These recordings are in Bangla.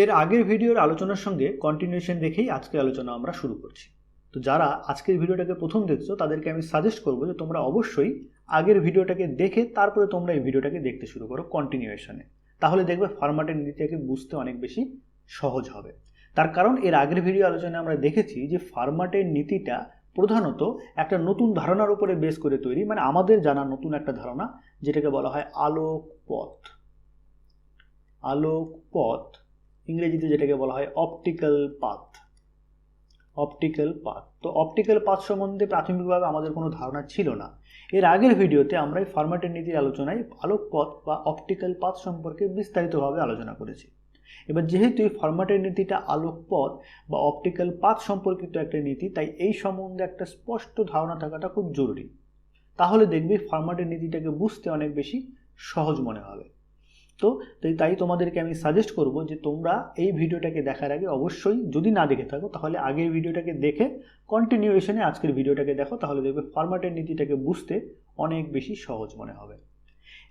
এর আগের ভিডিওর আলোচনার সঙ্গে কন্টিনিউশন রেখেই আজকের আলোচনা আমরা শুরু করছি। তো যারা আজকের ভিডিওটাকে প্রথম দেখছো তাদেরকে আমি সাজেস্ট করবো যে তোমরা অবশ্যই আগের ভিডিওটাকে দেখে তারপরে তোমরা এই ভিডিওটাকে দেখতে শুরু করো কন্টিনিউশনে। তাহলে দেখবে ফরম্যাটের নীতিটাকে বুঝতে অনেক বেশি সহজ হবে। তার কারণ এর আগের ভিডিও আলোচনায় আমরা দেখেছি যে ফরম্যাটের নীতিটা প্রধানত একটা নতুন ধারণার উপরে বেস করে তৈরি, মানে আমাদের জানা নতুন একটা ধারণা যেটাকে বলা হয় আলোকপথ। আলোকপথ ইংরেজিতে যেটাকে বলা হয় অপটিক্যাল পাথ। তো অপটিক্যাল পাথ সম্বন্ধে প্রাথমিকভাবে আমাদের কোনো ধারণা ছিল না। এর আগের ভিডিওতে আমরা এই ফরম্যাটের নীতির আলোচনায় আলোকপথ বা অপটিক্যাল পাথ সম্পর্কে বিস্তারিতভাবে আলোচনা করেছি। এবার যেহেতু এই ফরম্যাটের নীতিটা আলোকপথ বা অপটিক্যাল পাথ সম্পর্কিত একটা নীতি, তাই এই সম্বন্ধে একটা স্পষ্ট ধারণা থাকাটা খুব জরুরি। তাহলে দেখবে ফরম্যাটের নীতিটাকে বুঝতে অনেক বেশি সহজ মনে হবে। তো তাই তোমাদেরকে আমি সাজেস্ট করব যে তোমরা এই ভিডিওটাকে দেখার আগে অবশ্যই, যদি না দেখে থাকো তাহলে আগের ভিডিওটাকে দেখে কন্টিনিউশনে আজকের ভিডিওটাকে দেখো, তাহলে দেখবে ফরম্যাটের নীতিটাকে বুঝতে অনেক বেশি সহজ মনে হবে।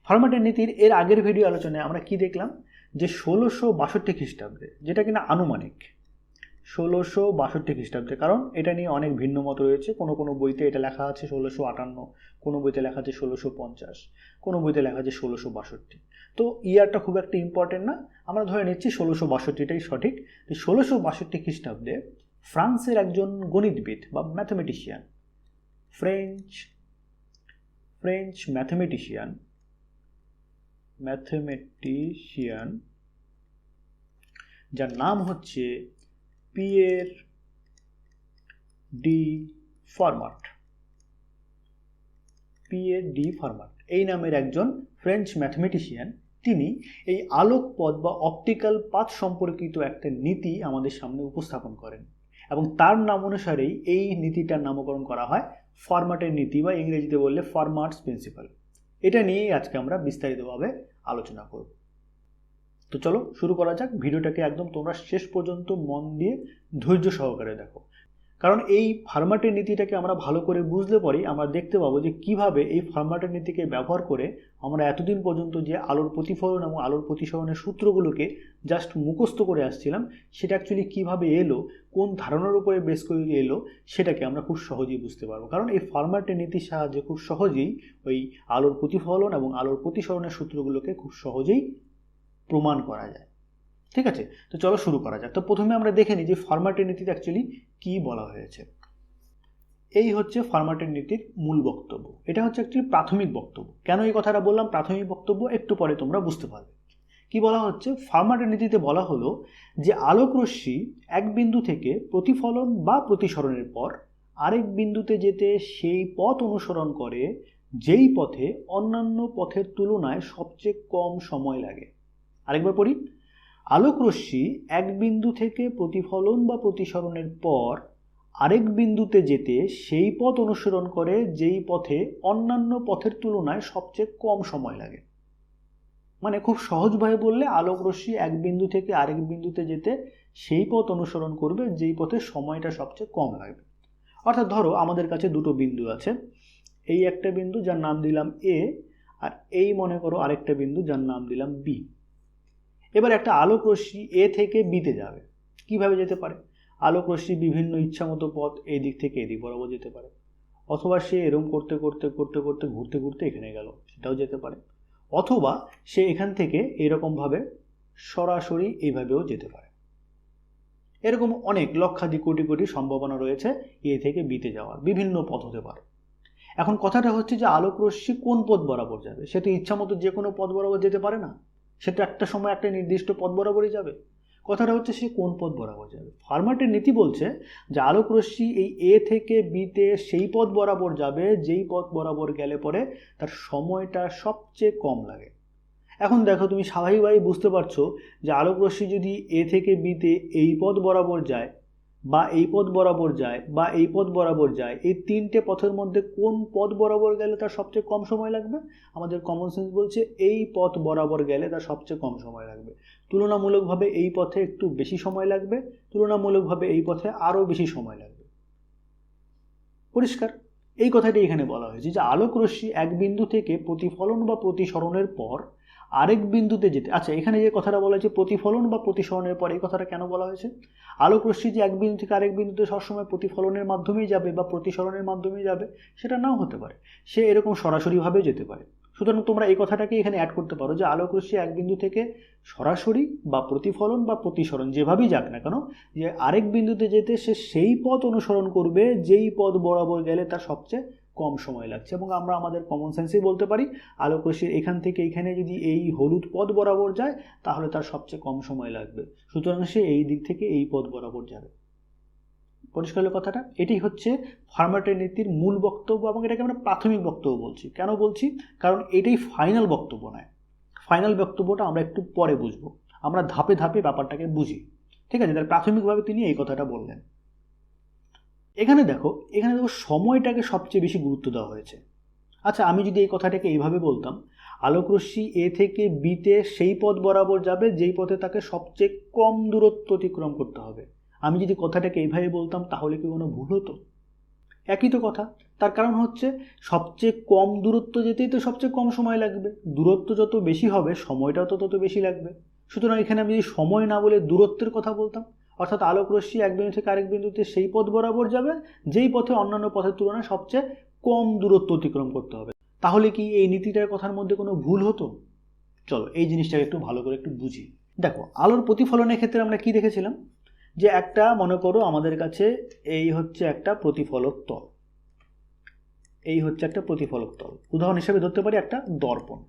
ফরম্যাটের নীতির এর আগের ভিডিও আলোচনায় আমরা কি দেখলাম যে 1662 খ্রিস্টাব্দে, যেটা কিনা আনুমানিক 1662 খ্রিস্টাব্দে, কারণ এটা নিয়ে অনেক ভিন্ন মত রয়েছে। কোনো কোনো বইতে এটা লেখা আছে 1658, কোনো বইতে লেখা আছে 1650, কোনো বইতে লেখা আছে 1662। তো ইয়ারটা খুব একটা ইম্পর্টেন্ট না, আমরা ধরে নিচ্ছি 1662টাই সঠিক। 1662 খ্রিস্টাব্দে ফ্রান্সের একজন গণিতবিদ বা ম্যাথমেটিশিয়ান, ফ্রেঞ্চ ম্যাথমেটিশিয়ান যার নাম হচ্ছে পিয়ের ডি ফরমাট। এই নামের একজন ফ্রেঞ্চ ম্যাথমেটিশিয়ান, তিনি এই আলোকপথ বা অপটিক্যাল পাথ সম্পর্কিত একটা নীতি আমাদের সামনে উপস্থাপন করেন, এবং তার নাম অনুসারেই এই নীতিটার নামকরণ করা হয় ফরম্যাটের নীতি, বা ইংরেজিতে বললে ফরম্যাটস প্রিন্সিপাল। এটা নিয়েই আজকে আমরা বিস্তারিতভাবে আলোচনা করব। তো চলো শুরু করা যাক। ভিডিওটাকে একদম তোমরা শেষ পর্যন্ত মন দিয়ে ধৈর্য সহকারে দেখো, কারণ এই ফরম্যাটের নীতিটাকে আমরা ভালো করে বুঝলে পরেই আমরা দেখতে পাবো যে কিভাবে এই ফরম্যাটের নীতিকে ব্যবহার করে আমরা এতদিন পর্যন্ত যে আলোর প্রতিফলন এবং আলোর প্রতিসরণের সূত্রগুলোকে জাস্ট মুখস্থ করে আসছিলাম, সেটা অ্যাকচুয়ালি কীভাবে এলো, কোন ধারণার উপরে বেস করে এলো, সেটাকে আমরা খুব সহজেই বুঝতে পারবো। কারণ এই ফরম্যাটের নীতির সাহায্যে খুব সহজেই ওই আলোর প্রতিফলন এবং আলোর প্রতিসরণের সূত্রগুলোকে খুব সহজেই প্রমাণ করা যায়। ঠিক আছে, তো চলো শুরু করা যাক। তো প্রথমে আমরা দেখে নিই যে ফরম্যাটের নীতিতে অ্যাকচুয়ালি কী বলা হয়েছে। এই হচ্ছে ফরম্যাটের নীতির মূল বক্তব্য। এটা হচ্ছে অ্যাকচুয়ালি প্রাথমিক বক্তব্য। কেন এই কথাটা বললাম প্রাথমিক বক্তব্য, একটু পরে তোমরা বুঝতে পারবে। কি বলা হচ্ছে, ফরম্যাটের নীতিতে বলা হলো যে আলোকরশ্মি এক বিন্দু থেকে প্রতিফলন বা প্রতিসরণের পর আরেক বিন্দুতে যেতে সেই পথ অনুসরণ করে যেই পথে অন্যান্য পথের তুলনায় সবচেয়ে কম সময় লাগে। আরেকবার পড়ি, আলোকরশ্মি এক বিন্দু থেকে প্রতিফলন বা প্রতিসরণের পর আরেক বিন্দুতে যেতে সেই পথ অনুসরণ করে যেই পথে অন্যান্য পথের তুলনায় সবচেয়ে কম সময় লাগে। মানে খুব সহজভাবে বললে, আলোকরশ্মি এক বিন্দু থেকে আরেক বিন্দুতে যেতে সেই পথ অনুসরণ করবে যেই পথে সময়টা সবচেয়ে কম লাগবে। অর্থাৎ ধরো আমাদের কাছে দুটো বিন্দু আছে, এই একটা বিন্দু যার নাম দিলাম এ, আর এই মনে করো আরেকটা বিন্দু যার নাম দিলাম বি। এবার একটা আলোকরশ্মি এ থেকে বিতে যাবে। কিভাবে যেতে পারে? আলোকরশ্মি বিভিন্ন ইচ্ছামতো পথ এই দিক থেকে এদিক বরাবর যেতে পারে, অথবা সে এরম করতে করতে ঘুরতে ঘুরতে এখানে গেল, সেটাও যেতে পারে, অথবা সে এখান থেকে এরকমভাবে সরাসরি এইভাবেও যেতে পারে। এরকম অনেক লক্ষাধিক কোটি কোটি সম্ভাবনা রয়েছে এ থেকে বিতে যাওয়ার, বিভিন্ন পথ হতে পারে। এখন কথাটা হচ্ছে যে আলোকরশ্মি কোন পথ বরাবর যাবে? সে তো ইচ্ছামতো যে কোনো পথ বরাবর যেতে পারে না, সে তো একটা সময় একটা নির্দিষ্ট পথ বরাবরই যাবে। কথাটা হচ্ছে সে কোন পথ বরাবর যাবে। ফরম্যাটের নীতি বলছে যে আলোকরশ্মি এই এ থেকে বিতে সেই পথ বরাবর যাবে যেই পথ বরাবর গেলে পরে তার সময়টা সবচেয়ে কম লাগে। এখন দেখো, তুমি স্বাভাবিকভাবেই বুঝতে পারছো যে আলোকরশ্মি যদি এ থেকে বিতে এই পথ বরাবর যায়, বা এই পথ বরাবর যায়, বা এই পথ বরাবর যায়, এই তিনটে পথের মধ্যে কোন পথ বরাবর গেলে তার সবচেয়ে কম সময় লাগবে? আমাদের কমন সেন্স বলছে এই পথ বরাবর গেলে তার সবচেয়ে কম সময় লাগবে। তুলনামূলকভাবে এই পথে একটু বেশি সময় লাগবে, তুলনামূলকভাবে এই পথে আরও বেশি সময় লাগবে। পরিষ্কার? এই কথাটি এখানে বলা হয়েছে যে আলোকরশ্মি এক বিন্দু থেকে প্রতিফলন বা প্রতিসরণের পর আরেক বিন্দুতে যেতে, আচ্ছা এখানে যে কথাটা বলা হয়েছে প্রতিফলন বা প্রতিসরণের পর, এই কথাটা কেন বলা হয়েছে? আলোক রশ্মি যে এক বিন্দু থেকে আরেক বিন্দুতে সবসময় প্রতিফলনের মাধ্যমেই যাবে বা প্রতিসরণের মাধ্যমেই যাবে সেটা নাও হতে পারে, সে এরকম সরাসরিভাবেও যেতে পারে। সুতরাং তোমরা এই কথাটাকে এখানে অ্যাড করতে পারো যে আলোক রশ্মি এক বিন্দু থেকে সরাসরি বা প্রতিফলন বা প্রতিসরণ যেভাবেই যাক না কেন, যে আরেক বিন্দুতে যেতে সে সেই পথ অনুসরণ করবে যেই পথ বরাবর গেলে তার সবচেয়ে কম সময় লাগছে। এবং আমরা আমাদের কমন সেন্সেই বলতে পারি আলোক রশ্মির এখান থেকে এখানে যদি এই হলুদ পথ বরাবর যায় তাহলে তার সবচেয়ে কম সময় লাগবে, সুতরাং সে এই দিক থেকে এই পথ বরাবর যাবে। পরিষ্কার হলো কথাটা? এটি হচ্ছে ফার্মাটের নীতির মূল বক্তব্য, এবং এটাকে আমরা প্রাথমিক বক্তব্য বলছি। কেন বলছি? কারণ এটাই ফাইনাল বক্তব্য নয়। ফাইনাল বক্তব্যটা আমরা একটু পরে বুঝবো, আমরা ধাপে ধাপে ব্যাপারটাকে বুঝি, ঠিক আছে? তাহলে প্রাথমিকভাবে তিনি এই কথাটা বললেন। এখানে দেখো সময়টাকে সবচেয়ে বেশি গুরুত্ব দেওয়া হয়েছে। আচ্ছা আমি যদি এই কথাটাকে এইভাবে বলতাম, আলোক রশ্মি এ থেকে বিতে সেই পথ বরাবর যাবে যেই পথে তাকে সবচেয়ে কম দূরত্ব অতিক্রম করতে হবে, আমি যদি কথাটাকে এইভাবে বলতাম তাহলে কি কোনো ভুল হতো? একই তো কথা। তার কারণ হচ্ছে সবচেয়ে কম দূরত্ব যেতেই তো সবচেয়ে কম সময় লাগবে, দূরত্ব যত বেশি হবে সময়টাও তো তত বেশি লাগবে। সুতরাং এখানে আমি যদি সময় না বলে দূরত্বের কথা বলতাম, অর্থাৎ আলোক রশ্মি এক বিন্দু থেকে আরেক বিন্দুতে সেই পথ বরাবর যাবে যেই পথে অন্যান্য পথের তুলনায় সবচেয়ে কম দূরত্ব অতিক্রম করতে হবে, তাহলে কি এই নীতিটার কথার মধ্যে কোনো ভুল হতো? চলো এই জিনিসটাকে একটু ভালো করে একটু বুঝি। দেখো আলোর প্রতিফলনের ক্ষেত্রে আমরা কি দেখেছিলাম, যে একটা মনে করো আমাদের কাছে এই হচ্ছে একটা প্রতিফলক তল, এই হচ্ছে একটা প্রতিফলক তল, উদাহরণ হিসেবে ধরতে পারি একটা দর্পণ,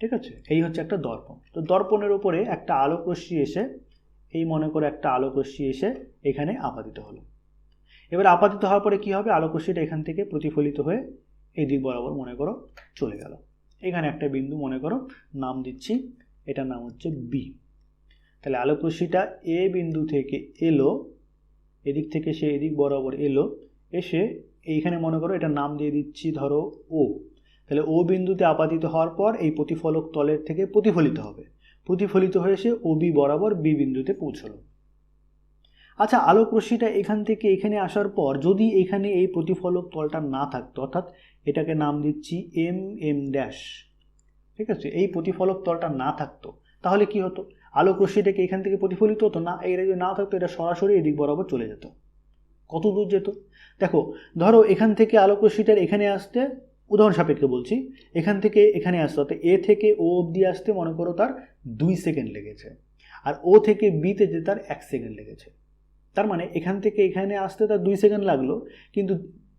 ঠিক আছে? এই হচ্ছে একটা দর্পণ। তো দর্পণের উপরে একটা আলোক রশ্মি এসে, এই মনে করো একটা আলোক রশ্মি এসে এখানে আপাতিত হলো। এবার আপাতিত হওয়ার পরে কি হবে, আলোক রশ্মিটা এখান থেকে প্রতিফলিত হয়ে এই দিক বরাবর মনে করো চলে গেল। এখানে একটা বিন্দু মনে করো নাম দিচ্ছি, এটার নাম হচ্ছে বি। তাহলে আলোক রশ্মিটা এ বিন্দু থেকে এলো, এদিক থেকে সে এদিক বরাবর এলো, এসে এইখানে মনে করো এটা নাম দিয়ে দিচ্ছি ধরো ও। তাহলে ও বিন্দুতে আপাতিত হওয়ার পর এই প্রতিফলক তলের থেকে প্রতিফলিত হবে, প্রতিফলিত হয়ে সে ও বি বরাবর বি বিন্দুতে পৌঁছলো। আচ্ছা আলোক রশ্মিটা এখান থেকে এখানে আসার পর যদি এখানে এই প্রতিফলক তলটা না থাকতো, অর্থাৎ এটাকে নাম দিচ্ছি এম এম ড্যাশ, ঠিক আছে? এই প্রতিফলক তলটা না থাকতো তাহলে কি হতো, আলোক রশ্মিটাকে এখান থেকে প্রতিফলিত হতো না, এর যদি না থাকতো এটা সরাসরি এদিক বরাবর চলে যেত। কত দূর যেত দেখো, ধরো এখান থেকে আলোক রশ্মিটার এখানে আসতে, উদাহরণ সাপেক্ষে বলছি, এখান থেকে এখানে আসতে অর্থাৎ এ থেকে ও অবধি আসতে মনে করো তার 2 সেকেন্ড লেগেছে, আর ও থেকে বিতে যেতে তার 1 সেকেন্ড লেগেছে। তার মানে এখান থেকে এখানে আসতে তার 2 সেকেন্ড লাগলো, কিন্তু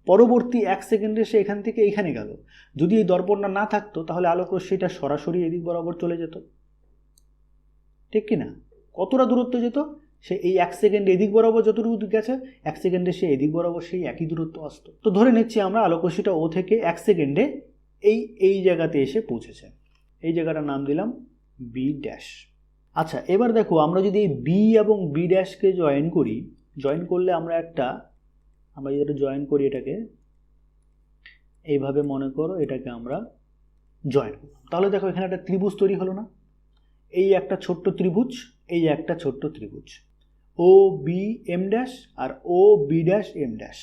পরবর্তী 1 সেকেন্ডে সে এখান থেকে এখানে গেল। যদি এই দর্পণটা না থাকতো তাহলে আলোক রশ্মিটা সরাসরি এদিক বরাবর চলে যেত, ঠিক কি না? কতটা দূরত্ব যেত, সে এই 1 সেকেন্ড এদিক বরাবর যতটুকু গেছে 1 সেকেন্ডে সে এদিক বরাবর সেই একই দূরত্ব আসতো। তো ধরে নিচ্ছি আমরা আলোক রশ্মিটা ও থেকে 1 সেকেন্ডে এই জায়গাতে এসে পৌঁছেছে, এই জায়গাটার নাম দিলাম বি ড্যাশ। আচ্ছা এবার দেখো আমরা যদি এই বি এবং বি ড্যাশকে জয়েন করি, জয়েন করলে আমরা যেটা জয়েন করি এটাকে এইভাবে মনে করো, এটাকে আমরা জয়েন করলাম, তাহলে দেখো এখানে একটা ত্রিভুজ তৈরি হলো না? এই একটা ছোট্ট ত্রিভুজ, এই একটা ছোট্ট ত্রিভুজ, ও বি এম ড্যাশ আর ও বি ড্যাশ এম ড্যাশ।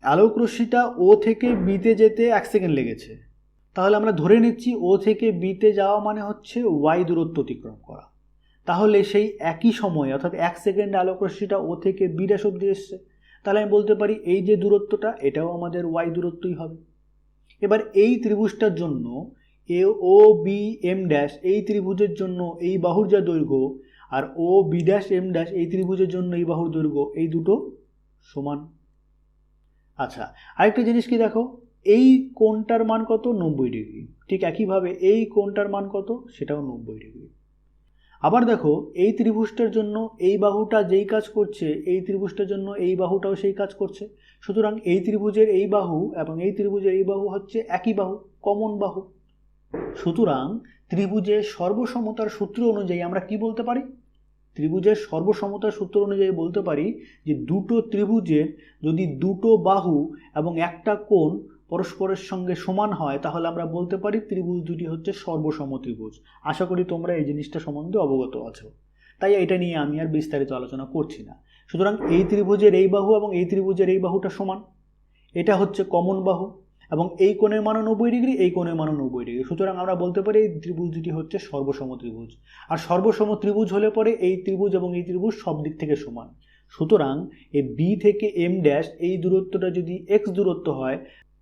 আলোক রশ্মিটা ও থেকে বিতে যেতে 1 সেকেন্ড লেগেছে, তাহলে আমরা ধরে নিচ্ছি ও থেকে বিতে যাওয়া মানে হচ্ছে ওয়াই দূরত্ব অতিক্রম করা। তাহলে সেই একই সময় অর্থাৎ 1 সেকেন্ড আলোক রশ্মিটা ও থেকে বি ড্যাশ অবধি এসছে, তাহলে আমি বলতে পারি এই যে দূরত্বটা এটাও আমাদের ওয়াই দূরত্বই হবে। এবার এই ত্রিভুজটার জন্য এ ও বি এম ড্যাশ, এই ত্রিভুজের জন্য এই বাহুর যা দৈর্ঘ্য, আর ও বি ড্যাশ এম ড্যাশ এই ত্রিভুজের জন্য এই বাহুর দৈর্ঘ্য, এই দুটো সমান। আচ্ছা আরেকটা জিনিস কি দেখো, এই কোণটার মান কত, 90 ডিগ্রি। ঠিক একইভাবে এই কোণটার মান কত, সেটাও 90 ডিগ্রি। আবার দেখো এই ত্রিভুজটার জন্য এই বাহুটা যেই কাজ করছে, এই ত্রিভুজটার জন্য এই বাহুটাও সেই কাজ করছে। সুতরাং এই ত্রিভুজের এই বাহু এবং এই ত্রিভুজের এই বাহু হচ্ছে একই বাহু, কমন বাহু। সুতরাং ত্রিভুজের সর্বসমতার সূত্র অনুযায়ী আমরা কি বলতে পারি, ত্রিভুজের সর্বসমতার সূত্র অনুযায়ী বলতে পারি যে দুটো ত্রিভুজের যদি দুটো বাহু এবং একটা কোণ পরস্পরের সঙ্গে সমান হয় তাহলে আমরা বলতে পারি ত্রিভুজ দুটি হচ্ছে সর্বসম ত্রিভুজ। আশা করি তোমরা এই জিনিসটা সম্বন্ধে অবগত আছো, তাই এটা নিয়ে আমি আর বিস্তারিত আলোচনা করছি না। সুতরাং এই ত্রিভুজের এই বাহু এবং এই ত্রিভুজের এই বাহুটা সমান, এটা হচ্ছে কমন বাহু। এবং এই কোণের মানও 90 ডিগ্রি, এই কোণের মানও 90 ডিগ্রি। সুতরাং আমরা বলতে পারি এই ত্রিভুজ দুটি হচ্ছে সর্বসম ত্রিভুজ। আর সর্বসম ত্রিভুজ হলে পরে এই ত্রিভুজ এবং এই ত্রিভুজ সব দিক থেকে সমান। সুতরাং এই বি থেকে এম ড্যাশ এই দূরত্বটা যদি এক্স দূরত্ব হয়,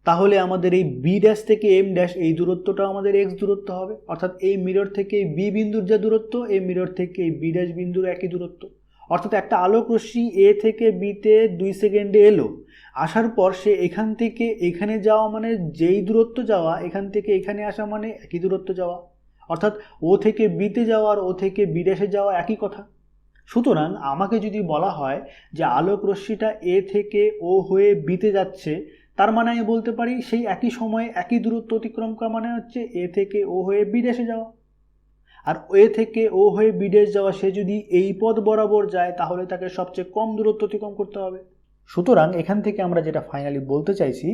তাহলে আমাদের এই বি ড্যাশ থেকে এম ড্যাশ এই দূরত্বটা আমাদের এক্স দূরত্ব হবে। অর্থাৎ এই মিরর থেকে এই বি বিন্দুর যে দূরত্ব, এই মিরর থেকে এই বি ড্যাশ বিন্দুর একই দূরত্ব। অর্থাৎ একটা আলোক রশ্মি এ থেকে বিতে 2 সেকেন্ডে এলো, আসার পর সে এখান থেকে এখানে যাওয়া মানে যেই দূরত্ব যাওয়া, এখান থেকে এখানে আসা মানে একই দূরত্ব যাওয়া। অর্থাৎ ও থেকে বিতে যাওয়া আর ও থেকে বি ড্যাশে যাওয়া একই কথা। সুতরাং আমাকে যদি বলা হয় যে আলোক রশ্মিটা এ থেকে ও হয়ে বিতে যাচ্ছে, তার মানে আমি বলতে পারি সেই একই সময়ে একই দূরত্ব অতিক্রম করা মানে হচ্ছে এ থেকে ও হয়ে বি ড্যাশে যাওয়া। আর এ থেকে ও হয়ে বি ড্যাশ যাওয়া, সে যদি এই পথ বরাবর যায় তাহলে তাকে সবচেয়ে কম দূরত্ব অতিক্রম করতে হবে। সুতরাং এখান থেকে আমরা যেটা ফাইনালি বলতে চাইছি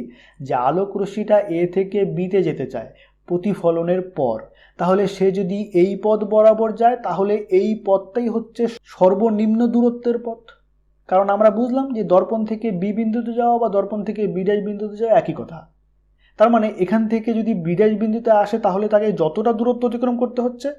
যে আলোক রশ্মিটা এ থেকে বিতে যেতে চায় প্রতিফলনের পর, তাহলে সে যদি এই পথ বরাবর যায় তাহলে এই পথটাই হচ্ছে সর্বনিম্ন দূরত্বের পথ। কারণ আমরা বুঝলাম যে দর্পণ থেকে বি বিন্দুতে যাওয়া বা দর্পণ থেকে বি ড্যাশ বিন্দুতে যাওয়া একই কথা। তার মানে এখান থেকে যদি বি ড্যাশ বিন্দুতে আসে তাহলে তাকে যতটা দূরত্ব অতিক্রম করতে হচ্ছে,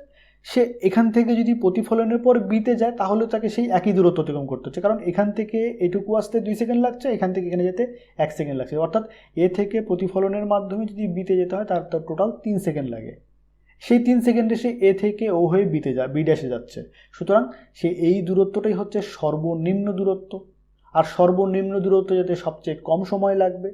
সে এখান থেকে যদি প্রতিফলনের পর বিতে যায় তাহলে তাকে সেই একই দূরত্ব অতিক্রম করতে হচ্ছে। কারণ এখান থেকে এটুকু আসতে 2 সেকেন্ড লাগছে, এখান থেকে এখানে যেতে 1 সেকেন্ড লাগছে। অর্থাৎ এ থেকে প্রতিফলনের মাধ্যমে যদি বিতে যেতে হয় তার টোটাল 3 সেকেন্ড লাগে। সেই 3 সেকেন্ডে সে এ থেকে ও হয়ে বি ড্যাশে যাচ্ছে। সুতরাং সে এই দূরত্বটাই হচ্ছে সর্বনিম্ন দূরত্ব। আর সর্বনিম্ন দূরত্ব যাতে সবচেয়ে কম সময় লাগবে,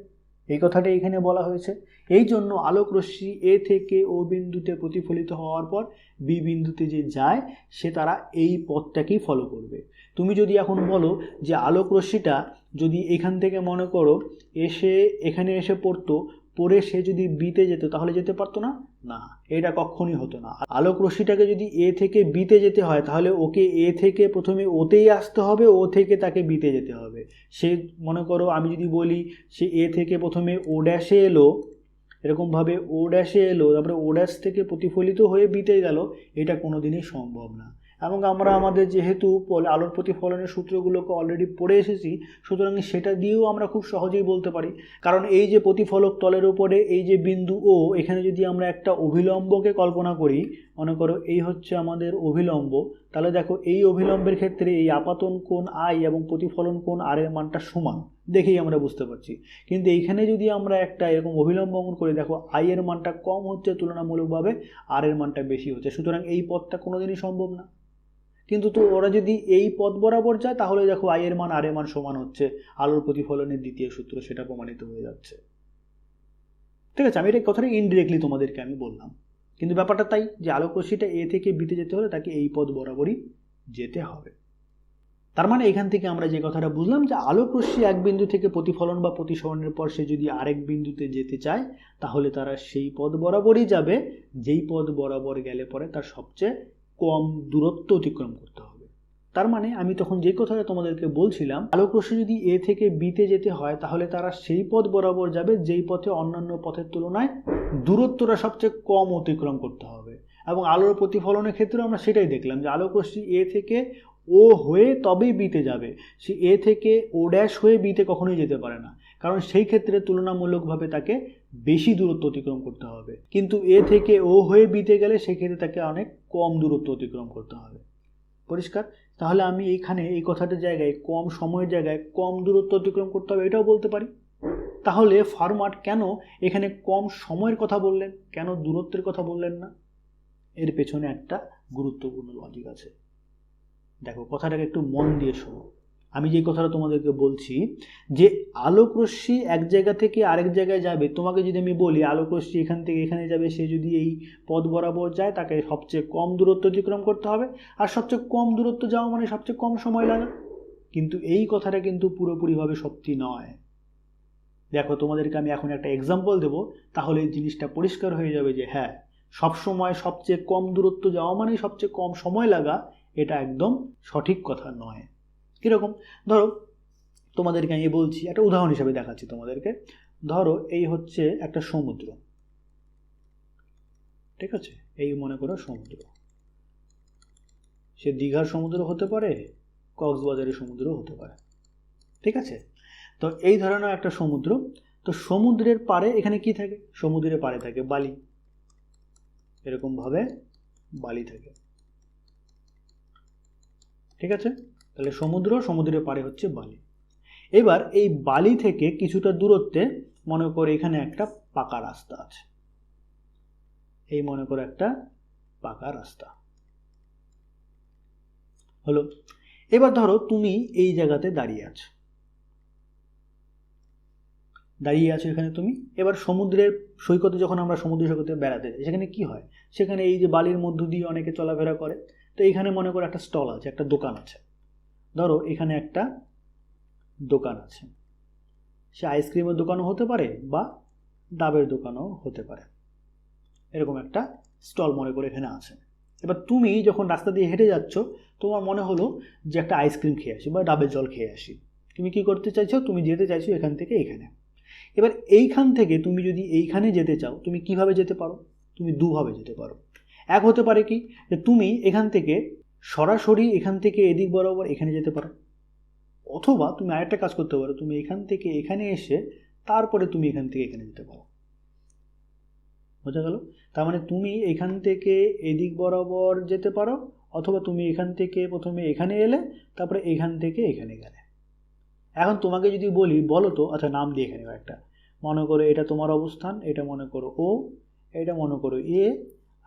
এই কথাটা এখানে বলা হয়েছে। এই জন্য আলোক রশ্মি এ থেকে ও বিন্দুতে প্রতিফলিত হওয়ার পর বি বিন্দুতে যে যায় সে তারা এই পথটাকেই ফলো করবে। তুমি যদি এখন বলো যে আলোক রশ্মিটা যদি এখান থেকে মনে করো এসে এখানে এসে পড়তো, পরে সে যদি বিতে যেত তাহলে যেতে পারতো না, না এটা কখনই হতো না। আলোক রশ্মিটাকে যদি এ থেকে বিতে যেতে হয় তাহলে ওকে এ থেকে প্রথমে ওতেই আসতে হবে, ও থেকে তাকে বিতে যেতে হবে। সে মনে করো আমি যদি বলি সে এ থেকে প্রথমে ও ড্যাশে এলো, এরকমভাবে ও ড্যাশে এলো, তারপরে ও ড্যাশ থেকে প্রতিফলিত হয়ে বিতে গেল, এটা কোনোদিনই সম্ভব না। এবং আমরা আমাদের যেহেতু আলোর প্রতিফলনের সূত্রগুলোকে অলরেডি পড়ে এসেছি, সুতরাং সেটা দিয়েও আমরা খুব সহজেই বলতে পারি। কারণ এই যে প্রতিফলক তলের উপরে এই যে বিন্দু ও, এখানে যদি আমরা একটা অভিলম্বকে কল্পনা করি, মনে করো এই হচ্ছে আমাদের অভিলম্ব, তাহলে দেখো এই অভিলম্বের ক্ষেত্রে এই আপাতন কোণ আই এবং প্রতিফলন কোণ আর এর মানটা সমান, দেখেই আমরা বুঝতে পারছি। কিন্তু এইখানে যদি আমরা একটা এরকম অভিলম্ব অঙ্কন করি, দেখো আই এর মানটা কম হচ্ছে তুলনামূলকভাবে, আর এর মানটা বেশি হচ্ছে। সুতরাং এই পথটা কোনোদিনই সম্ভব না। কিন্তু তো ওরা যদি এই পথ বরাবর যায় তাহলে দেখো আই এর মান আর এর মান সমান হচ্ছে, আলোর প্রতিফলনের দ্বিতীয় সূত্র সেটা প্রমাণিত হয়ে যাচ্ছে। ঠিক আছে, আমি এটা কথাটা ইনডিরেক্টলি তোমাদেরকে আমি বললাম, কিন্তু ব্যাপারটা তাই যে আলোক রশ্মিটা এ থেকে বিতে যেতে হলে তাকে এই পথ বরাবরই যেতে হবে। তার মানে এখান থেকে আমরা যে কথাটা বুঝলাম যে আলোক রশ্মি এক বিন্দু থেকে প্রতিফলন বা প্রতিসরণের পর সে যদি আরেক বিন্দুতে যেতে চায় তাহলে তারা সেই পথ বরাবরই যাবে, যেই পথ বরাবর গেলে পরে তার সবচেয়ে কম দূরত্ব অতিক্রম করতে হবে। তার মানে আমি তখন যে কথাটা তোমাদেরকে বলছিলাম, আলোক রশ্মি যদি এ থেকে বিতে যেতে হয় তাহলে তারা সেই পথ বরাবর যাবে যেই পথে অন্যান্য পথের তুলনায় দূরত্বটা সবচেয়ে কম অতিক্রম করতে হবে। এবং আলোর প্রতিফলনের ক্ষেত্রে আমরা সেটাই দেখলাম যে আলোক রশ্মি এ থেকে ও হয়ে তবেই বিতে যাবে, সে এ থেকে ও ড্যাশ হয়ে বিতে কখনোই যেতে পারে না, কারণ সেই ক্ষেত্রে তুলনামূলকভাবে তাকে বেশি দূরত্ব অতিক্রম করতে হবে। কিন্তু এ থেকে ও হয়ে বিতে গেলে সেক্ষেত্রে তাকে অনেক কম দূরত্ব অতিক্রম করতে হবে। পরিষ্কার? তাহলে আমি এইখানে এই কথাটার জায়গায় কম সময়ের জায়গায় কম দূরত্ব অতিক্রম করতে হবে এটাও বলতে পারি। তাহলে ফার্মার কেন এখানে কম সময়ের কথা বললেন, কেন দূরত্বের কথা বললেন না? এর পেছনে একটা গুরুত্বপূর্ণ লজিক আছে। দেখো কথাটাকে একটু মন দিয়ে শোনো। আমি যে কথাটা তোমাদেরকে বলছি যে আলোক রশ্মি এক জায়গা থেকে আরেক জায়গায় যাবে, তোমাকে যদি আমি বলি আলোক রশ্মি এখান থেকে এখানে যাবে, সে যদি এই পথ বরাবর যায় তাকে সবচেয়ে কম দূরত্ব অতিক্রম করতে হবে, আর সবচেয়ে কম দূরত্ব যাওয়া মানে সবচেয়ে কম সময় লাগে। কিন্তু এই কথাটা কিন্তু পুরোপুরিভাবে সত্যি নয়। দেখো তোমাদেরকে আমি এখন একটা এক্সাম্পল দেব, তাহলে এই জিনিসটা পরিষ্কার হয়ে যাবে যে হ্যাঁ, সবসময় সবচেয়ে কম দূরত্ব যাওয়া মানে সবচেয়ে কম সময় লাগা, এটা একদম সঠিক কথা নয়। কীরকম? ধরো তোমাদেরকে আমি বলছি, একটা উদাহরণ হিসেবে দেখাচ্ছি তোমাদেরকে। ধরো এই হচ্ছে একটা সমুদ্র, ঠিক আছে? এই মনে করো সমুদ্র, সে দীঘার সমুদ্র হতে পারে, কক্সবাজারের সমুদ্র হতে পারে, ঠিক আছে? তো এই ধরনের একটা সমুদ্র, তো সমুদ্রের পাড়ে এখানে কি থাকে? সমুদ্রের পাড়ে থাকে বালি, এরকমভাবে বালি থাকে, ঠিক আছে? তাহলে সমুদ্রের পাড়ে হচ্ছে বালি। এবার এই বালি থেকে কিছুটা দূরত্বে মনে করে এখানে একটা পাকা রাস্তা আছে, এই মনে করে একটা পাকা রাস্তা হলো। এবার ধরো তুমি এই জায়গাতে দাঁড়িয়ে আছো এখানে তুমি। এবার সমুদ্রের সৈকতে যখন আমরা সমুদ্র সৈকতে বেড়াতে যাই, সেখানে কি হয়? সেখানে এই যে বালির মধ্য দিয়ে অনেকে চলাফেরা করে। তো এইখানে মনে করো একটা স্টল আছে, একটা দোকান আছে। ধরো এখানে একটা দোকান আছে, সে আইসক্রিমের দোকানও হতে পারে বা ডাবের দোকানও হতে পারে। এরকম একটা স্টল মনে করে এখানে আছে। এবার তুমি যখন রাস্তা দিয়ে হেঁটে যাচ্ছ, তোমার মনে হলো যে একটা আইসক্রিম খেয়ে আসি বা ডাবের জল খেয়ে আসি। তুমি কি করতে চাইছো? তুমি যেতে চাইছো এখান থেকে এখানে। এবার এইখান থেকে তুমি যদি এইখানে যেতে চাও, তুমি কিভাবে যেতে পারো? তুমি দুভাবে যেতে পারো। এক হতে পারে কি, যে তুমি এখান থেকে সরাসরি এখান থেকে এদিক বরাবর এখানে যেতে পারো, অথবা তুমি আরেকটা কাজ করতে পারো, তুমি এখান থেকে এখানে এসে তারপরে তুমি এখান থেকে এখানে যেতে পারো। বোঝা গেল? তার মানে তুমি এখান থেকে এদিক বরাবর যেতে পারো, অথবা তুমি এখান থেকে প্রথমে এখানে এলে, তারপরে এখান থেকে এখানে গেলে। এখন তোমাকে যদি বলি, বলো তো, আচ্ছা নাম দিয়ে এখানে একটা মনে করো, এটা তোমার অবস্থান, এটা মনে করো ও, এটা মনে করো এ,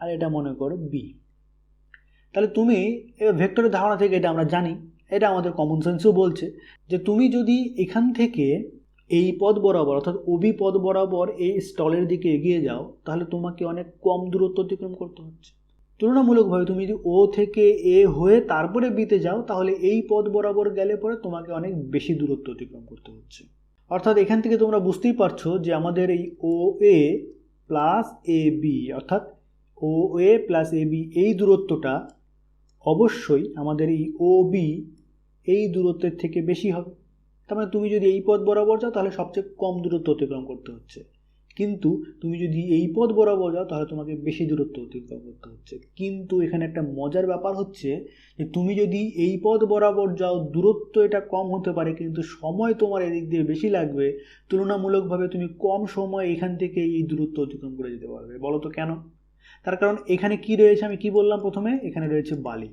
আর এটা মনে করো বি। তাহলে তুমি ভেক্টরের ধারণা থেকে এটা আমরা জানি, এটা আমাদের কমন সেন্সও বলছে যে তুমি যদি এখান থেকে এই পথ বরাবর অর্থাৎ ওবি পথ বরাবর এই স্টলের দিকে এগিয়ে যাও, তাহলে তোমাকে অনেক কম দূরত্ব অতিক্রম করতে হচ্ছে। তুলনামূলকভাবে তুমি যদি ও থেকে এ হয়ে তারপরে বিতে যাও, তাহলে এই পথ বরাবর গেলে পরে তোমাকে অনেক বেশি দূরত্ব অতিক্রম করতে হচ্ছে। অর্থাৎ এখান থেকে তোমরা বুঝতেই পারছো যে আমাদের এই ও এ প্লাস এ বি, অর্থাৎ ও এ প্লাস এ বি, এই দূরত্বটা অবশ্যই আমাদের এই ও বি এই দূরত্বের থেকে বেশি হবে। তার মানে তুমি যদি এই পথ বরাবর যাও, তাহলে সবচেয়ে কম দূরত্ব অতিক্রম করতে হচ্ছে, কিন্তু তুমি যদি এই পথ বরাবর যাও, তাহলে তোমাকে বেশি দূরত্ব অতিক্রম করতে হচ্ছে। কিন্তু এখানে একটা মজার ব্যাপার হচ্ছে যে তুমি যদি এই পথ বরাবর যাও, দূরত্ব এটা কম হতে পারে, কিন্তু সময় তোমার এদিক দিয়ে বেশি লাগবে। তুলনামূলকভাবে তুমি কম সময় এখান থেকে এই দূরত্ব অতিক্রম করে যেতে পারবে। বলো তো কেন? তার কারণ এখানে কি রয়েছে, আমি কি বললাম প্রথমে? এখানে রয়েছে বালি।